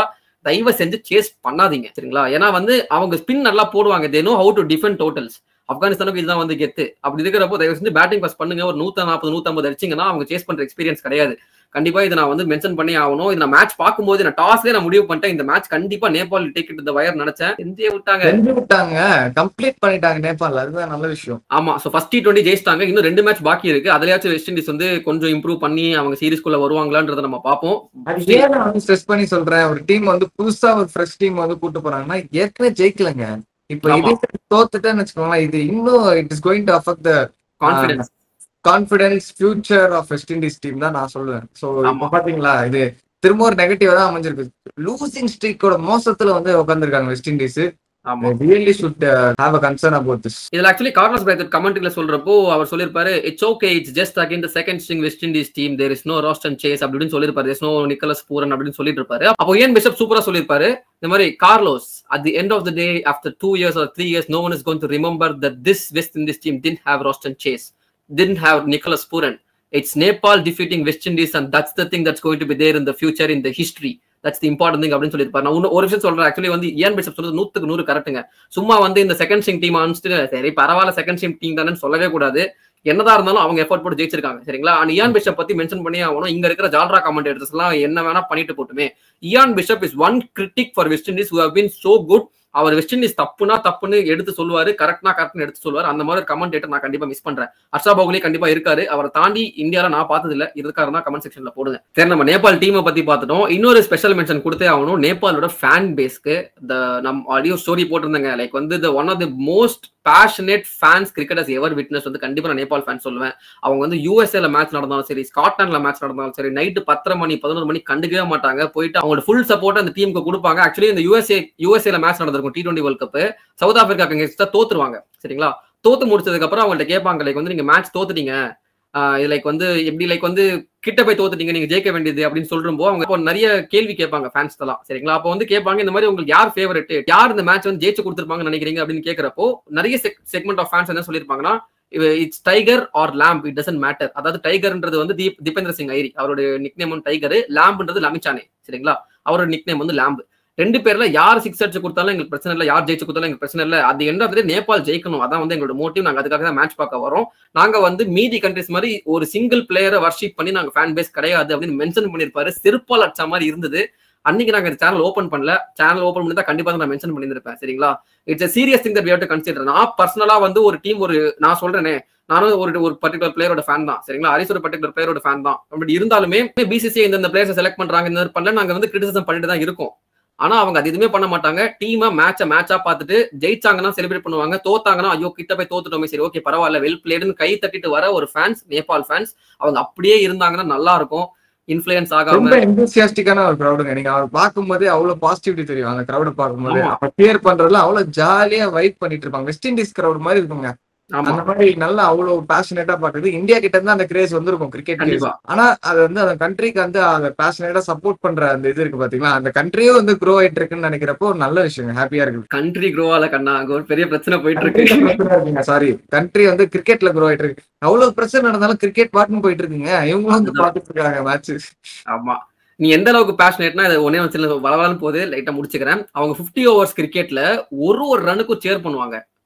தயவு செஞ்சு சேஸ் பண்ணாதீங்க. சரிங்களா? ஏன்னா வந்து அவங்க ஸ்பின் நல்லா போடுவாங்க. they know how to defend totals. ஆப்கானிஸ்தானுக்கு இதுதான் வந்து கெத்து. அப்படி இருக்கிறப்போ தயவு செஞ்சு பேட்டிங் பாஸ் பண்ணுங்க. ஒரு 140-150 அடிச்சிங்கன்னா அவங்க சேஸ் பண்ற எக்ஸ்பீரியன்ஸ் கிடையாது. கண்டிப்பா இதை நான் வந்து மென்ஷன் பண்ணி ஆகணும். இது நான் மேட்ச் பார்க்கும்போது நான் டாஸ்லயே நான் முடிவு பண்ணிட்டேன், இந்த மேட்ச் கண்டிப்பா Nepal take it the wire நினைச்சேன். செஞ்சே விட்டாங்க, கம்ப்ளீட் பண்ணிட்டாங்க நேபாள். அதுதான் நல்ல விஷயம். ஆமா, சோ ஃபர்ஸ்ட் T20 ஜெயிச்சிட்டாங்க. இன்னும் 2 மேட்ச் பாக்கி இருக்கு. அதுலயாச்சும் வெஸ்ட் இண்டீஸ் வந்து கொஞ்சம் இம்ப்ரூவ் பண்ணி அவங்க சீரிஸ்குள்ள வருவாங்களான்றத நம்ம பார்ப்போம். நான் வந்து ஸ்ட்ரெஸ் பண்ணி சொல்றேன், ஒரு டீம் வந்து புதுசா ஒரு ஃப்ரெஷ் டீம் வந்து கூட்டு போறாங்கன்னா ஏற்கனவே ஜெயிக்கலங்க. இப்ப இதே தோத்துட்டேன்னு வச்சுக்கோங்களேன், இது இன்னும் it is going to affect the confidence future of West Indies team தான் நான் சொல்லுவேன். சோ இப்ப பாத்தீங்களா, இது திரும்ப ஒரு நெகட்டிவா தான் அமைஞ்சிருக்கு. லூசிங் ஸ்ட்ரீக்கோட மோசத்துல வந்து உட்காந்துருக்காங்க West Indies. really should have a concern about this. இதுல ஆக்சுவலி கார்லோஸ் பிரைத்தட் கமெண்ட்ல சொல்றப்போ அவர் சொல்லிருப்பாரு, it's okay, it's just again the second string West Indies team, there is no Roston Chase அப்படின்னு சொல்லிருப்பாரு. There is no Nicholas Pooran அப்படின்னு சொல்லிட்டு இருப்பாரு. அப்போ இயன் பிஷப் சூப்பரா சொல்லிருப்பாரு இந்த மாதிரி, Carlos at the end of the day after 2 years or 3 years no one is going to remember that this West Indies team didn't have Roston Chase, didn't have Nicholas Pooran. It's Nepal defeating West Indies and that's the thing that's going to be there in the future in the history. That's the important thing அப்படின்னு சொல்லியிருப்பாரு. நான் ஒரு விஷயம் சொல்றேன், actually வந்து இயன் bishop சொல்றது 100% கரெக்ட்டுங்க. சும்மா வந்து இந்த செகண்ட் ஸ்ட்ரிங் டீம் அனுப்பிச்சிட்டு சரி பரவாயில்ல செகண்ட் ஸ்ட்ரிங் டீம் தானே சொல்லவே கூடாது. என்னதான் இருந்தாலும் அவங்க எஃபோர்ட் போட்டு ஜெயிச்சிருக்காங்க. சரிங்களா? அண்ட் இயான் பிஷப் பத்தி மென்ஷன் பண்ணி ஆகணும். இங்க இருக்கிற ஜால்ரா கமெண்டேட்டர்ஸ் எல்லாம் என்ன வேணா பண்ணிட்டு போட்டுமே, Ian Bishop is one critic for West Indies who have been so good. அவர் வெஸ்ட் இண்டீஸ் தப்புன்னு எடுத்து சொல்லுவாரு, கரெக்ட்னு எடுத்து சொல்லுவாரு. அந்த மாதிரி ஒரு கமெண்டேட்டர் நான் கண்டிப்பா மிஸ் பண்றேன். ஹர்ஷா போகலே கண்டிப்பா இருக்காரு. அவரை தாண்டி இந்தியால நான் பார்த்தது இல்ல. இருக்காருன்னா கமெண்ட் செக்ஷன்ல போடுங்க. சரி, நம்ம நேபாள் டீமை பத்தி பார்த்துட்டோம். இன்னொரு ஸ்பெஷல் மென்ஷன் கொடுத்தே ஆகணும் நேபாளோட ஃபேன் பேஸ்க்கு. நம்ம ஆடியோ ஸ்டோரி போட்டிருந்தேங்க, லைக் வந்து one of the most passionate fans cricket has ever witness வந்து கண்டிப்பா நான் நேபாள் ஃபேன் சொல்லுவேன். அவங்க வந்து யூஎஸ்ஏல மேட்ச் நடந்தாலும் சரி, ஸ்காட்லாண்ட்ல மேட்ச் நடந்தாலும் சரி, நைட்டு 10:30 மணி 11 மணி கண்டுக்கவே மாட்டாங்க. போயிட்டு அவங்களோட ஃபுல் சப்போர்ட் அந்த டீமுக்கு கொடுப்பாங்க. ஆக்சுவலி இந்த யூஎஸ்ஏல மேட்ச் நடந்திருக்கும் T20 வேர்ல்ட் கப், சவுத் ஆப்பிரிக்காக்கு அகைன்ஸ்டா தோத்துருவாங்க. சரிங்களா? தோத்து முடிச்சதுக்கு அப்புறம் அவங்கள்ட்ட கேட்பாங்க, லைக் வந்து நீங்க மேட்ச் தோத்துட்டீங்க, லைக் வந்து எப்படி லைக் வந்து கிட்ட போய் தோத்துட்டீங்க, நீங்க ஜெயிக்க வேண்டியது அப்படின்னு சொல்றப்போ அவங்க நிறைய கேள்வி கேட்பாங்க ஃபேன்ஸ் எல்லாம். சரிங்களா? அப்போ வந்து கேட்பாங்க இந்த மாதிரி உங்களுக்கு யார் ஃபேவரட், யார் இந்த மேட்ச் வந்து ஜெயிச்சு கொடுத்துருப்பாங்கன்னு நினைக்கிறீங்க அப்படின்னு கேட்கறப்போ நிறைய செக்மெண்ட் ஆஃப் ஃபேன்ஸ் என்ன சொல்லியிருப்பாங்கன்னா, it's tiger or lamb, it doesn't matter. அதாவது டைகர்ன்றது வந்து தீபேந்திர சிங் ஐரி, அவருடைய நிக் நேம் வந்து டைகர், லேம்ப்ன்றது லமிச்சானே. சரிங்களா? அவரோட நிக் நேம் வந்து லேம்ப். 2 பேர்ல யார் 6 அடிச்சு கொடுத்தாலும் எங்களுக்கு பிரச்சனை இல்லை, யார் ஜெயிச்சு கொடுத்தாலும் எங்களுக்கு பிரச்சனை இல்லை. அது எண்ட் ஆஃப் தி டே நேபாள் ஜெயிக்கணும், அதான் வந்து எங்களோட மோட்டிவ். நாங்க அதுக்காக தான் மேட்ச் பார்க்க வரோம். நாங்க வந்து மீதி கண்ட்ரிஸ் மாதிரி ஒரு சிங்கிள் பிளேயரை வர்ஷிப் பண்ணி நாங்க ஃபேன் பேஸ் கிடையாது அப்படின்னு மென்ஷன் பண்ணிருப்பாரு. செருப்பால் அடிச்ச மாதிரி இருந்தது. அன்னைக்கு நாங்க சேனல் ஓபன் பண்ணல. சேனல் ஓபன் பண்ணி தான் கண்டிப்பா நான் மென்ஷன் பண்ணியிருப்பேன். சரிங்களா? It's a serious thing that we have to consider. நான் பர்சனலா வந்து ஒரு டீம், நான் சொல்றேனே, நானும் ஒரு பர்டிகுலர் பிளேயரோட ஃபேன் தான். சரிங்களா? ஹரிஸ் ஒரு பர்டிகுலர் பிளேயரோட ஃபேன் தான். அப்படி இருந்தாலுமே பிசிசிஐ இந்த பிளேயர்ஸை செலக்ட் பண்றாங்க, இந்த பண்ணல, நாங்க வந்து கிரிட்டிசிசம் பண்ணிட்டு தான் இருக்கோம். ஆனா அவங்க அது எதுவுமே பண்ண மாட்டாங்க. டீமா மேட்சா பார்த்துட்டு ஜெயிச்சாங்கன்னா செலிப்ரேட் பண்ணுவாங்க, தோத்தாங்கன்னா ஐயோ கிட்ட போய் தோத்துட்டோமே, சரி ஓகே பரவாயில்ல வெல் பிளேடுன்னு கை தட்டிட்டு வர ஒரு ஃபேன்ஸ், நேபாள் ஃபேன்ஸ். அவங்க அப்படியே இருந்தாங்கன்னா நல்லா இருக்கும். இன்ஃப்ளூயன்ஸ் ஆகாம ரொம்ப எந்தூசியாஸ்டிக்கான ஒரு கிரௌடுங்க. நீங்க அவர் பார்க்கும்போதே அவ்வளவு பாசிட்டிவிட்டி தெரியும். அந்த கிரௌட பார்க்கும்போது அப்ப கிளியர் பண்றதுல அவ்வளவு ஜாலியா வைப் பண்ணிட்டு இருப்பாங்க. வெஸ்ட் இண்டீஸ் கிரௌட் மாதிரி இருக்குங்க. ஆமா அந்த மாதிரி நல்லா அவ்வளவு பேஷனேட்டா பாக்குறது. இந்தியா கிட்ட இருந்து அந்த கிரேஸ் வந்திருக்கும் கிரிக்கெட் கிரேஸ். கண்டிப்பா ஆனா அது வந்து அந்த கண்ட்ரிக்கு வந்து அதை பேஷனேட்டா சப்போர்ட் பண்ற அந்த இது இருக்கு பாத்தீங்களா, அந்த கண்ட்ரியும் வந்து க்ரோ ஆயிட்டு இருக்குன்னு நினைக்கிறப்போ ஒரு நல்ல விஷயம், ஹாப்பியா இருக்கு. கண்ட்ரி க்ரோவால கண்ணா அங்க ஒரு பெரிய பிரச்சனை போயிட்டு இருக்கு. சாரி, கண்ட்ரி வந்து கிரிக்கெட்ல க்ரோ ஆயிட்டு இருக்கு. அவ்வளவு பிரச்சனை நடந்தாலும் கிரிக்கெட் பாட்டுன்னு போயிட்டு இருக்குங்க, இவங்களும் வந்து அதுதான். பாத்துட்டு இருக்காங்க மேட்ச். ஆமா நீ எந்த அளவுக்கு பேஷனேட்னா இதை ஒன்னே வந்து வளவளன்னு போது லைட்டா முடிச்சுக்கிறேன். அவங்க 50 ஓவர்ஸ் கிரிக்கெட்ல ஒரு ரன்னுக்கும் சேர் பண்ணுவாங்க.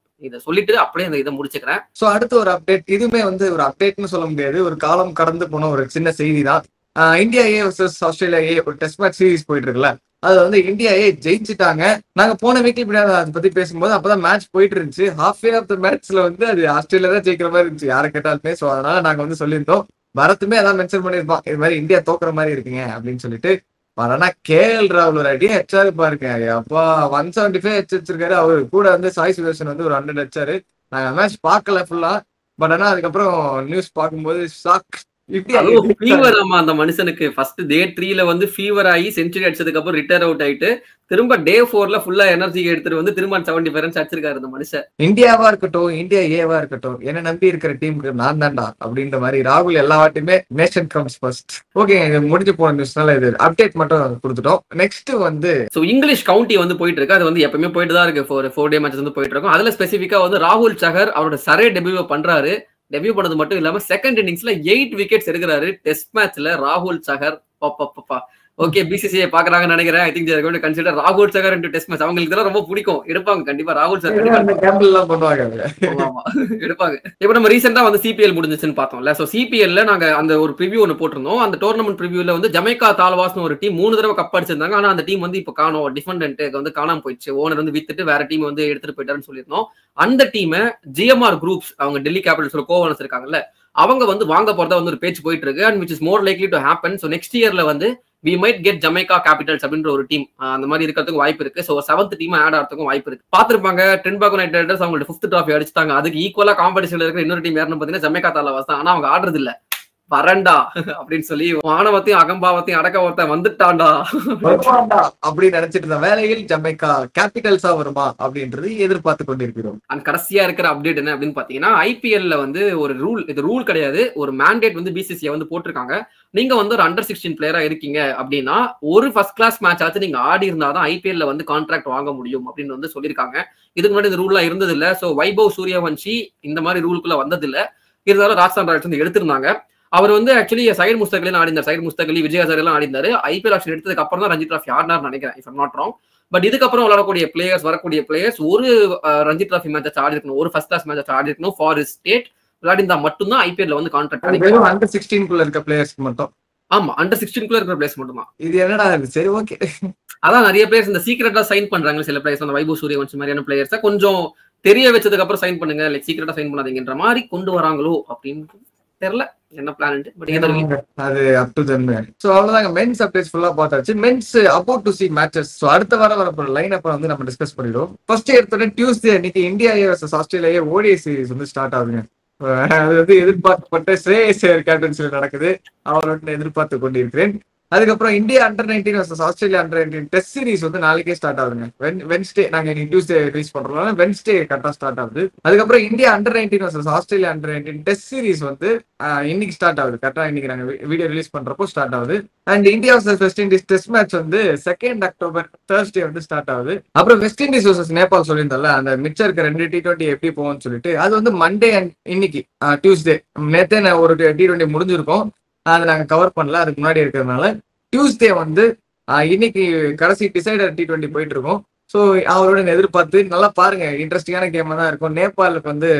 இதை சொல்லிட்டு அப்படியே அந்த இதை முடிச்சுக்கிறேன். சோ அடுத்து ஒரு அப்டேட், இதுவுமே வந்து ஒரு அப்டேட்னு சொல்ல முடியாது, ஒரு காலம் கடந்து போன ஒரு சின்ன செய்தி தான். India A versus Australia A ஒரு டெஸ்ட் மேட்ச் சீரிஸ் போயிட்டு இருக்குல்ல, அது வந்து இந்தியா ஏ ஜெயிச்சுட்டாங்க. நாங்க போன வீக்ல இப்படி அதை பத்தி பேசும்போது அப்பதான் மேட்ச் போயிட்டு இருந்துச்சு. ஹாஃப் ஆஃப் த மேட்ச்ல வந்து அது ஆஸ்திரேலியா தான் ஜெயிக்கிற மாதிரி இருந்துச்சு யாரை கேட்டாலுமே. சோ அதனால நாங்க வந்து சொல்லியிருந்தோம், பரத்துமே அதான் மென்ஷன் பண்ணியிருப்போம், இது மாதிரி இந்தியா தோக்குற மாதிரி இருக்குங்க அப்படின்னு சொல்லிட்டு. ஆனா கேஎல் ராகுல் ஒரு அடியே அடிச்சாரு பாருங்க, அப்பா 175 வச்சிருக்காரு. அவரு கூட வந்து சாய் சுதர்ஷன் வந்து ஒரு 100 அடிச்சாரு. நாங்க மேட்ச் பார்க்கல ஃபுல்லா, பட் ஆனா அதுக்கப்புறம் நியூஸ் பார்க்கும்போது ஷாக். அதுவும் ஃபீவர் ஆமா அந்த மனுஷனுக்கு ஃபர்ஸ்ட் டே 3ல வந்து ஃபீவர் ஆகி செஞ்சுரி அடிச்சதுக்கு அப்புறம் ரிட்டையர் அவுட் ஆயிட்டு திரும்ப டே 4ல ஃபுல்லா எனர்ஜி எடுத்துட்டு வந்து திரும்ப 75 ரன்ஸ் அடிச்சிருக்காரு இந்த மனுஷன். இந்தியாவா இருக்கட்டும், இந்தியா ஏவா இருக்கட்டும், என்ன நம்பி இருக்கிற டீமுக்கு நான் தான்டா அப்படின்ற மாதிரி ராகுல் எல்லா வாட்டியுமே நேஷன் கம்ஸ் ஃபர்ஸ்ட். ஓகே, முடிஞ்சு போன நியூஸ்னால இது அப்டேட் மட்டும் கொடுத்துட்டோம். நெக்ஸ்ட் வந்து சோ இங்கிலீஷ் கவுண்டி வந்து போயிட்டு இருக்கு. அது வந்து எப்பவுமே போயிட்டு தான் இருக்கு. 4 டே மேட்சஸ் வந்து போயிட்டு இருக்கும். அதுல ஸ்பெசிஃபிக்கா வந்து ராகுல் சஹர் அவரோட சரே டெபியூ பண்றாரு. டெபியூ பண்ணது மட்டும் இல்லாம செகண்ட் இன்னிங்ஸ்ல 8 விக்கெட்ஸ் எடுக்கிறாரு டெஸ்ட் மேட்ச்ல ராகுல் சஹர். ஓகே, பிசிசிஐ பாக்குறாங்கன்னு நினைக்கிறேன். I think they are going to consider ராகுல் சஹர் into டெஸ்ட் மேட்ச். அவங்களுக்கு இதெல்லாம் ரொம்ப பிடிக்கும், எடுப்பாங்க கண்டிப்பா. ராகுல் சஹர் ஆமா எடுப்பாங்க. இப்ப நம்ம ரீசெண்டா வந்து சிபிஎல் முடிஞ்சிச்சுன்னு பார்த்தோம்ல. சோ சிபிஎல்ல நாங்க அந்த ஒரு ப்ரிவியூ ஒன்னு போட்டிருந்தோம். அந்த டோர்னமெண்ட் ப்ரிவியூல வந்து ஜமைக்கா தால்வாஸ்னு ஒரு டீம் 3 தடவை கப் அடிச்சிருந்தாங்க. ஆனா அந்த டீம் வந்து இப்ப காணோம், டிஃபெண்டன்ட் வந்து காணாம போயிடுச்சு, ஓனர் வந்து வித்துட்டு வேற டீம் வந்து எடுத்துட்டு போயிட்டாருன்னு சொல்லியிருந்தோம். அந்த டீமை ஜிஎம்ஆர் குரூப்ஸ், அவங்க டெல்லி கேபிட்டல்ஸ் கோவனஸ் இருக்காங்கல்ல, அவங்க வந்து வாங்க போறதா வந்து ஒரு பேச்சு போயிட்டு இருக்கு. And which is more likely to happen. So next இயர்ல வந்து we might get Jamaica Capitals அப்படின்ற ஒரு டீம் அந்த மாதிரி இருக்கிறதுக்கு வாய்ப்பு இருக்கு. ஸோ 7th டீம் ஆட் ஆகிறதுக்கும் வாய்ப்பு இருக்கு. பார்த்திருப்பாங்க ட்ரின்பாகோ நைட் ரைடர்ஸ் அவங்களோட 5th டிராஃபி அடிச்சிட்டாங்க. அதுக்கு ஈக்குவலா காம்படிஷன்ல இருக்கிற இன்னொரு டீம் யாருன்னு பாத்தீங்கன்னா ஜமைக்கா தால்வாஸ் தான். ஆனா அவங்க ஆடுறது இல்ல, வரண்டா அப்படின்னு சொல்லி மானவத்தையும் அகம்பாவத்தையும் அடக்க ஒருத்தன் வந்துட்டான்டா அப்படின்னு நினைச்சிட்டு இருந்த வேலையில் ஜமைக்கா கேபிட்டல்ஸா வருமா அப்படின்றது எதிர்பார்த்து கொண்டிருக்கிறோம். அண்ட் கடைசியா இருக்கிற அப்டேட் என்ன அப்படின்னு பாத்தீங்கன்னா, ஐபிஎல்ல வந்து ஒரு ரூல், இது ரூல் கிடையாது, ஒரு மேண்டேட் வந்து பிசிசிஐ வந்து போட்டிருக்காங்க. நீங்க வந்து ஒரு அண்டர் 16 பிளேயரா இருக்கீங்க அப்படின்னா ஒரு ஃபர்ஸ்ட் கிளாஸ் மேட்ச் ஆச்சு நீங்க ஆடி இருந்தாதான் ஐபிஎல்ல வந்து கான்ட்ராக்ட் வாங்க முடியும் அப்படின்னு வந்து சொல்லியிருக்காங்க. இதுக்கு முன்னாடி இந்த ரூல்லாம் இருந்தது இல்ல. ஸோ வைபவ் சூரியவன்ஷி இந்த மாதிரி ரூலுக்குள்ள வந்தது இல்ல. இருந்தாலும் ராஜஸ்தான் ராயல்ஸ் வந்து எடுத்திருந்தாங்க. அவர் வந்து ஆக்சுவலி சைடு முஸ்தகலில் ஆடினார், சைடு முஸ்தகலி விஜய் ஹசாரே எல்லாம் ஆடினாரு. ஐபிஎல் ஆப்ஷன் எடுத்ததுக்கு அப்புறம் தான் ரஞ்சி டிராஃபி ஆடினார் நினைக்கிறேன், if I'm not wrong. But இதுக்கப்புறம் விளையாடக்கூடிய பிளேயர்ஸ், வரக்கூடிய பிளேயர்ஸ் ஒரு ரஞ்சி டிராஃபி மேட்ச் ஆடி இருக்கணும், ஒரு ஃபர்ஸ்ட் கிளாஸ் மேட்ச் ஆடி இருக்கணும் ஃபார் ஹிஸ் ஸ்டேட். விளையாடிந்தா மட்டும்தான் ஐபிஎல்ல வந்து கான்ட்ராக்ட் கிடைக்கும். அண்டர் 16 இருக்க பிளேயர்ஸ்க்கு மட்டும். ஆமா, அண்டர் 16 இருக்கிற பிளேயர்ஸ் மட்டும் தான். இது என்னடா சரி ஓகே. அதான் நிறைய பிளேயர்ஸ் இந்த சீக்கிரட்டா சைன் பண்றாங்க. சில பிளேயர்ஸ் அந்த வைபவ் சூரியவன்ஷி மாதிரியான பிளேயர்ஸை கொஞ்சம் தெரிய வச்சதுக்கு அப்புறம் சைன் பண்ணுங்க, லைக் சீக்கிரட்டா சைன் பண்ணாதீங்கன்ற மாதிரி கொண்டு வராங்களோ அப்படின்னு தெரியல என்ன பிளான். பட் அது அப் டு தெம். சோ அவ்வளவுதாங்க, மென்ஸ் அப்டேட்ஸ் ஃபுல்லா பார்த்தாச்சு. Men's about to see matches. So அடுத்த வாரம் வரப்போற லைன் அப் வந்து நம்ம டிஸ்கஸ் பண்ணிடுவோம். ஃபர்ஸ்ட் எடுத்தோட டியூஸ்டே இன்னைக்கு India versus Australia ODI series வந்து ஸ்டார்ட் ஆகுதுங்க. அது வந்து எதிர்பார்க்கப்பட்ட ஸ்ரேயஸ் ஐயர் கேப்டன்சில நடக்குது, அவரோட எதிர்பார்த்து கொண்டிருக்கிறேன். அதுக்கப்புறம் India under 19 versus Australia under 19 test series வந்து நாளைக்கே ஸ்டார்ட் ஆகுதுங்க. வென்ஸ்டே, நாங்க இன்னைக்கு டியூஸ்டே ரிலீஸ் பண்றோம், வென்ஸ்டே கரெக்டா ஸ்டார்ட் ஆகுது. அதுக்கப்புறம் India under 19 versus Australia under 19 test series வந்து இன்னைக்கு ஸ்டார்ட் ஆகுது. கரெக்டா இன்னைக்கு நாங்க வீடியோ ரிலீஸ் பண்றப்போ ஸ்டார்ட் ஆகுது. And India versus west Indies test match வந்து 2 அக்டோபர் Thursday வந்து ஸ்டார்ட் ஆகுது. அப்புறம் வெஸ்ட் இண்டீஸ் வர்சஸ் நேபாள் சொல்லியிருந்தால அந்த மிச்சம் இருக்க 2 T20 எப்படி போகும்னு சொல்லிட்டு, அது வந்து மண்டே அண்ட் இன்னைக்கு டியூஸ்டே. நேத்தே ஒரு T20 முடிஞ்சிருக்கும், அதை நாங்க கவர் பண்ணல, அதுக்கு முன்னாடி இருக்கிறதுனால டியூஸ்டே வந்து இன்னைக்கு கடைசி டிசைடர் T20 போயிட்டு இருக்கோம். ஸோ அவரோட எதிர்பார்த்து நல்லா பாருங்க, இன்ட்ரெஸ்டிங்கான கேமா தான் இருக்கும். நேபாளுக்கு வந்து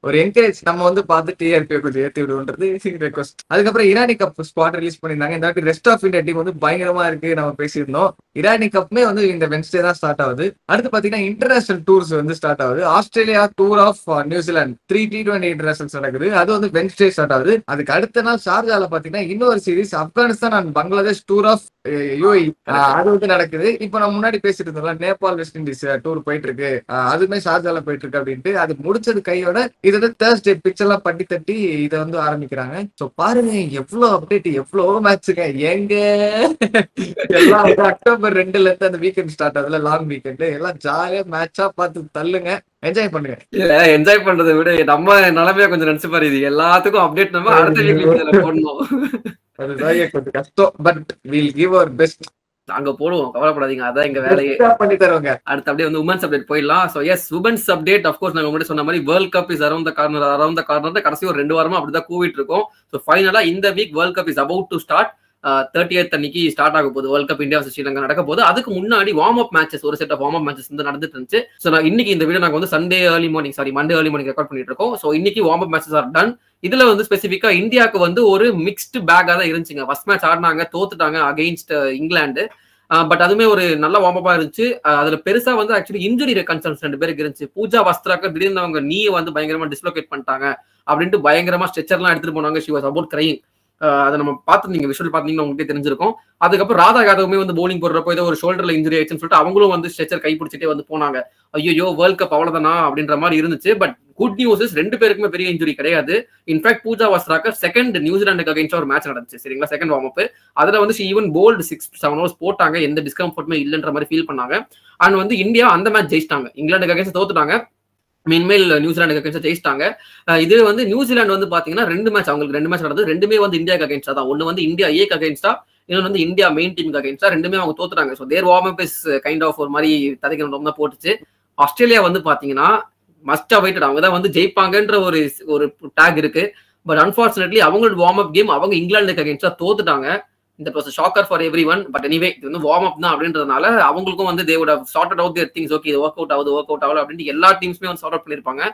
ஒரு என்கரேஜ், நம்ம வந்து பார்த்து டிஆர்பி கொஞ்சம் ஏற்றி விடுவோன்றது ரெக்வஸ்ட். அதுக்கப்புறம் இரானி கப் ஸ்குவாட் ரிலீஸ் பண்ணியிருந்தாங்க. இந்த வாட்டி ரெஸ்ட் ஆஃப் இந்தியா டீம் வந்து பயங்கரமா இருக்கு, நம்ம பேசியிருந்தோம். இரானி கப்மே வந்து இந்த வென்ஸ்டே தான் ஸ்டார்ட் ஆகுது. அடுத்து பாத்தீங்கன்னா இன்டர்நேஷனல் டூர்ஸ் வந்து ஸ்டார்ட் ஆகுது. ஆஸ்திரேலியா டூர் ஆஃப் நியூசிலாந்து 3 T20 இன்டர்நேஷனல்ஸ் நடக்குது, அது வந்து வென்ஸ்டே ஸ்டார்ட் ஆகுது. அதுக்கு அடுத்த நாள் ஷார்ஜால பாத்தீங்கன்னா இன்னொரு series Afghanistan and Bangladesh tour of UAE அது வந்து நடக்குது. இப்ப நம்ம முன்னாடி பேசிட்டு இருந்தோம்ல நேபாள் வெஸ்ட் இண்டீஸ் டூர் போயிட்டு இருக்கு, அதுமே ஷார்ஜால போயிட்டு இருக்கு அப்படின்ட்டு. அது முடிச்சது கையோட இது வந்து Thursday பிக்சர் எல்லாம் பண்ணி தட்டி இதை வந்து ஆரம்பிக்கிறாங்க. சோ பாருங்க எவ்வளவு அப்டேட், எவ்வளவு மேட்சுங்க, எங்க எல்லாம் அக்டோபர் செப்டம்பர் 2ல இருந்து அந்த வீக்கெண்ட் ஸ்டார்ட் ஆகுதுல, லாங் வீக்கெண்ட். எல்லாம் ஜாலியா மேட்சா பார்த்து தள்ளுங்க, என்ஜாய் பண்ணுங்க. இல்ல என்ஜாய் பண்றதை விட நம்ம நிலைமையா கொஞ்சம் நினைச்சு பாரு, இது எல்லாத்துக்கும் அப்டேட் நம்ம அடுத்த வீக்ல போடணும். அதுதான் கொஞ்சம் கஷ்டம், but will give our best. அங்க போடுவோம், கவலைப்படாதீங்க, அதான் எங்க வேலையே. பண்ணி தருவாங்க. அடுத்து அப்படியே வந்து உமன்ஸ் அப்டேட் போயிடலாம். So yes, women's update of course நாங்க முன்னாடி சொன்ன மாதிரி world cup is around the corner. கடைசி ஒரு 2 வாரமா அப்படிதான் கூவிட்டு இருக்கோம். சோ ஃபைனலா இந்த week world cup is about to start. 30th அன்னைக்கு ஸ்டார்ட் ஆக போகுது world cup, India versus Sri Lanka நடக்க போகுது. அதுக்கு முன்னாடி வார்ம் அப் மேட்சஸ், ஒரு set of warm up matches வந்து நடந்துட்டு இருந்துச்சு. ஸோ நான் இன்னைக்கு இந்த வீடியோ நாங்க வந்து மண்டே ஏர்லி மார்னிங் ரெக்கார்ட் பண்ணிட்டு இருக்கோம். ஸோ இன்னைக்கு warm up matches are done. இதுல வந்து ஸ்பெசிஃபிக்கா இந்தியாவுக்கு வந்து ஒரு மிக்ஸ்டு பேக்கா தான் இருந்துச்சுங்க. ஃபர்ஸ்ட் மேட்ச் ஆடினாங்க, தோத்துட்டாங்க அகைன்ஸ்ட் இங்கிலாந்து. பட் அதுவுமே ஒரு நல்ல வார்ம் அப்பா இருந்துச்சு. அதுல பெருசா வந்து ஆக்சுவலி இன்ஜுரி கன்சர்ன்ஸ் 2 பேருக்கு இருந்துச்சு. பூஜா வஸ்திராக்கர் திடீர்னு அவங்க நீயை வந்து பயங்கரமா டிஸ்லோகேட் பண்ணிட்டாங்க அப்படின்ட்டு பயங்கரமா ஸ்ட்ரெச்சர்லாம் எடுத்துட்டு போனாங்க. She was about crying. அதை நம்ம பார்த்துருந்தீங்க, விஷுவல் பார்த்தீங்கன்னா உங்களுக்கு தெரிஞ்சிருக்கும். அதுக்கப்புறம் ராதா யாதவுமே வந்து போலிங் போடுறப்போ ஏதோ ஒரு ஷோல்டர்ல இன்ஜுரி ஆயிடுச்சுன்னு சொல்லிட்டு அவங்களும் வந்து ஸ்ட்ரெச்சர் கைப்பிடிச்சிட்டே வந்து போனாங்க. ஐயோ வேர்ல்ட் கப் அவ்வளவுதானா அப்படின்ற மாதிரி இருந்துச்சு. பட் குட் நியூஸ் 2 பேருக்குமே பெரிய இன்ஜுரி கிடையாது. இன்ஃபேக்ட் பூஜா வஸ்திராக்கர் செகண்ட் நியூசிலாந்துக்கு அகைன்ஸ்டா ஒரு மேட்ச் நடந்துச்சு, சரிங்களா, செகண்ட் வார்ம் அப். அதுல வந்து ஈவன் போல்டு 6-7 hours போட்டாங்க, எந்த டிஸ்கம்ஃபர்ட்டுமே இல்லைன்ற மாதிரி ஃபீல் பண்ணாங்க. அண்ட் வந்து இந்தியா அந்த மேட்ச் ஜெயிச்சிட்டாங்க, இங்கிலாந்துக்கு அகைன்ஸ்ட் தோத்துட்டாங்க, மீன்மேல் நியூசிலாந்துக்கு அகைன்ஸ்டா ஜெயிச்சிட்டாங்க. இது வந்து நியூசிலாந்து வந்து பாத்தீங்கன்னா 2 மேட்ச் அவங்களுக்கு 2 மேட்ச் நடந்தது. 2மே வந்து இந்தியாவுக்கு அகைன்ஸ்டா தான். ஒன்னு வந்து இந்தியா ஏக்கு அகைன்ஸ்டா, இன்னொன்று வந்து இந்தியா மெயின் டீமுக்கு அகைன்ஸ்டா. 2மே அவங்க தோத்துட்டாங்க. So their warm up is kind of ஒரு மாதிரி ததைக்கணும் தான் போட்டுச்சு. ஆஸ்திரேலியா வந்து பாத்தீங்கன்னா மஸ்ட் அவைட்டட், அவங்க தான் வந்து ஜெயிப்பாங்கன்ற ஒரு டேக் இருக்கு. பட் அன்பார்ச்சுனேட்லி அவங்களோட வார்ம் அப் கேம் அவங்க இங்கிலாந்துக்கு அகைன்ஸ்டா தோத்துட்டாங்க. இந்த was shocker for every one. But anyway இது வந்து வார்ம் அப் தான் அப்படின்றதுனால அவங்களுக்கும் வந்து they would have sorted out their things. Okay, இது ஒர்க் அவுட் ஆகல அப்படின்ட்டு எல்லா டீம்ஸுமே வந்து சார்ட் அவுட் பண்ணிருப்பாங்க.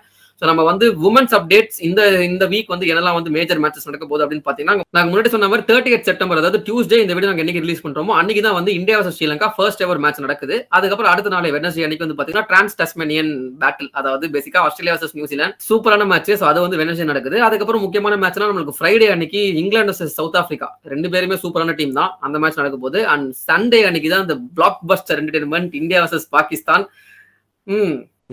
ஸோ நம்ம வந்து உமன்ஸ் அப்டேட்ஸ் இந்த வீக் வந்து என்னெல்லாம் வந்து மேஜர் மேட்சஸ் நடக்க போகுது அப்படின்னு பாத்தீங்கன்னா, நாங்க முன்னாடி சொன்ன மாதிரி 30th செப்டம்பர், அதாவது டியூஸ்டே இந்த வீடியோ நாங்க என்னைக்கு ரிலீஸ் பண்றோமோ அன்னைக்கு தான் வந்து India versus Sri Lanka first ever match நடக்குது. அதுக்கப்புறம் அடுத்த நாள் வெட்னஸ்டே அன்னைக்கு வந்து பாத்தீங்கன்னா டிரான்ஸ் டாஸ்மேனியன் பேட்டில், அதாவது பேசிக்கா ஆஸ்திரேலியா வர்சஸ் நியூசிலாந்து, சூப்பரான மேட்ச். ஸோ அது வந்து வெட்னஸ்டே நடக்குது. அதுக்கப்புறம் முக்கியமான மேட்ச்னா நம்மளுக்கு ஃப்ரைடே அன்னைக்கு இங்கிலாந்து வர்சஸ் சவுத் ஆப்பிரிக்கா, 2 பேருமே சூப்பரான டீம் தான், அந்த மேட்ச் நடக்க போகுது. அண்ட் சண்டே அன்னைக்கு தான் இந்த black Bastar entertainment India versus Pakistan.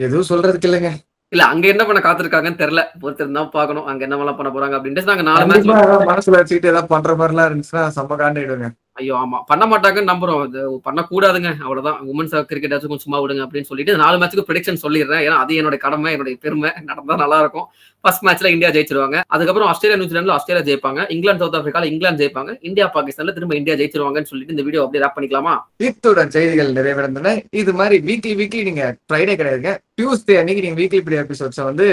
எதுவும் சொல்றதுக்கு இல்லைங்க. இல்ல அங்க என்ன பண்ண காத்திருக்காங்கன்னு தெரியல, பொறுத்திருந்தா பாக்கணும் அங்க என்னவெல்லாம் பண்ண போறாங்க அப்படின்ட்டு. நாங்க 4 மேட்ச் மனசுல வச்சுக்கிட்டு ஏதாவது பண்ற மாதிரி எல்லாம் இருந்துச்சுன்னா செம்ம காண்டிடுங்க. ஐயோ ஆமா, பண்ண மாட்டாங்கன்னு நம்புறோம். அது பண்ணக்கூடாதுங்க, அவ்வளவுதான். உமன்ஸ் கிரிக்கெட் கொஞ்சம் சும்மா விடுங்க அப்படின்னு சொல்லிட்டு 4 மேட்சுக்கு ப்ரெடிக்ஷன் சொல்லிடுறேன். ஏன்னா அது என்னோட கடமை, என்னுடைய பெருமை. நடந்தா நல்லா இருக்கும். ஃபர்ஸ்ட் மேட்ச்ல இந்தியா ஜெயிச்சிருவாங்க. அதுக்கப்புறம் ஆஸ்திரேலியா நியூசிலாந்துல ஆஸ்திரேலியா ஜெயிப்பாங்க, இங்கிலாந்து சவுத் ஆப்பிரிக்கால இங்கிலாந்து ஜெயிப்பாங்க, இந்தியா பாகிஸ்தான்ல திரும்ப இந்தியா ஜெயிச்சிருவாங்கன்னு சொல்லிட்டு இந்த வீடியோ அப்படியே ரேப் பண்ணிக்கலாமா? இத்துடன் செய்திகள் நிறைவடைந்தன. இது மாதிரி வீக்லி நீங்க ஃப்ரைடே கிடையாதுங்க, டியூஸ்டே அன்னைக்கு நீங்க வீக்லி எபிசோட்ஸ் வந்து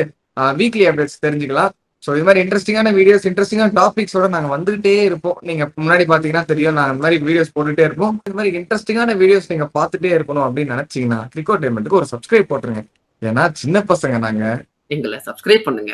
வீக்லி அப்டேட்ஸ் தெரிஞ்சுக்கலாம். ஸோ இது மாதிரி இன்ட்ரெஸ்டிங்கான வீடியோஸ், இன்ட்ரெஸ்டிங்கான டாபிக்ஸோட நாங்கள் வந்துகிட்டே இருப்போம். நீங்கள் முன்னாடி பார்த்தீங்கன்னா தெரியும், நாங்கள் இந்த மாதிரி வீடியோஸ் போட்டுகிட்டே இருப்போம். இது மாதிரி இன்ட்ரெஸ்டிங்கான வீடியோஸ் நீங்கள் பார்த்துட்டே இருக்கணும் அப்படின்னு நினச்சிங்கன்னா கிரிக்கோடைன்மெண்ட்டுக்கு ஒரு சப்ஸ்கிரைப் போட்டுருங்க. ஏன்னா சின்ன பசங்க நாங்கள், எங்களை சப்ஸ்கிரைப் பண்ணுங்க.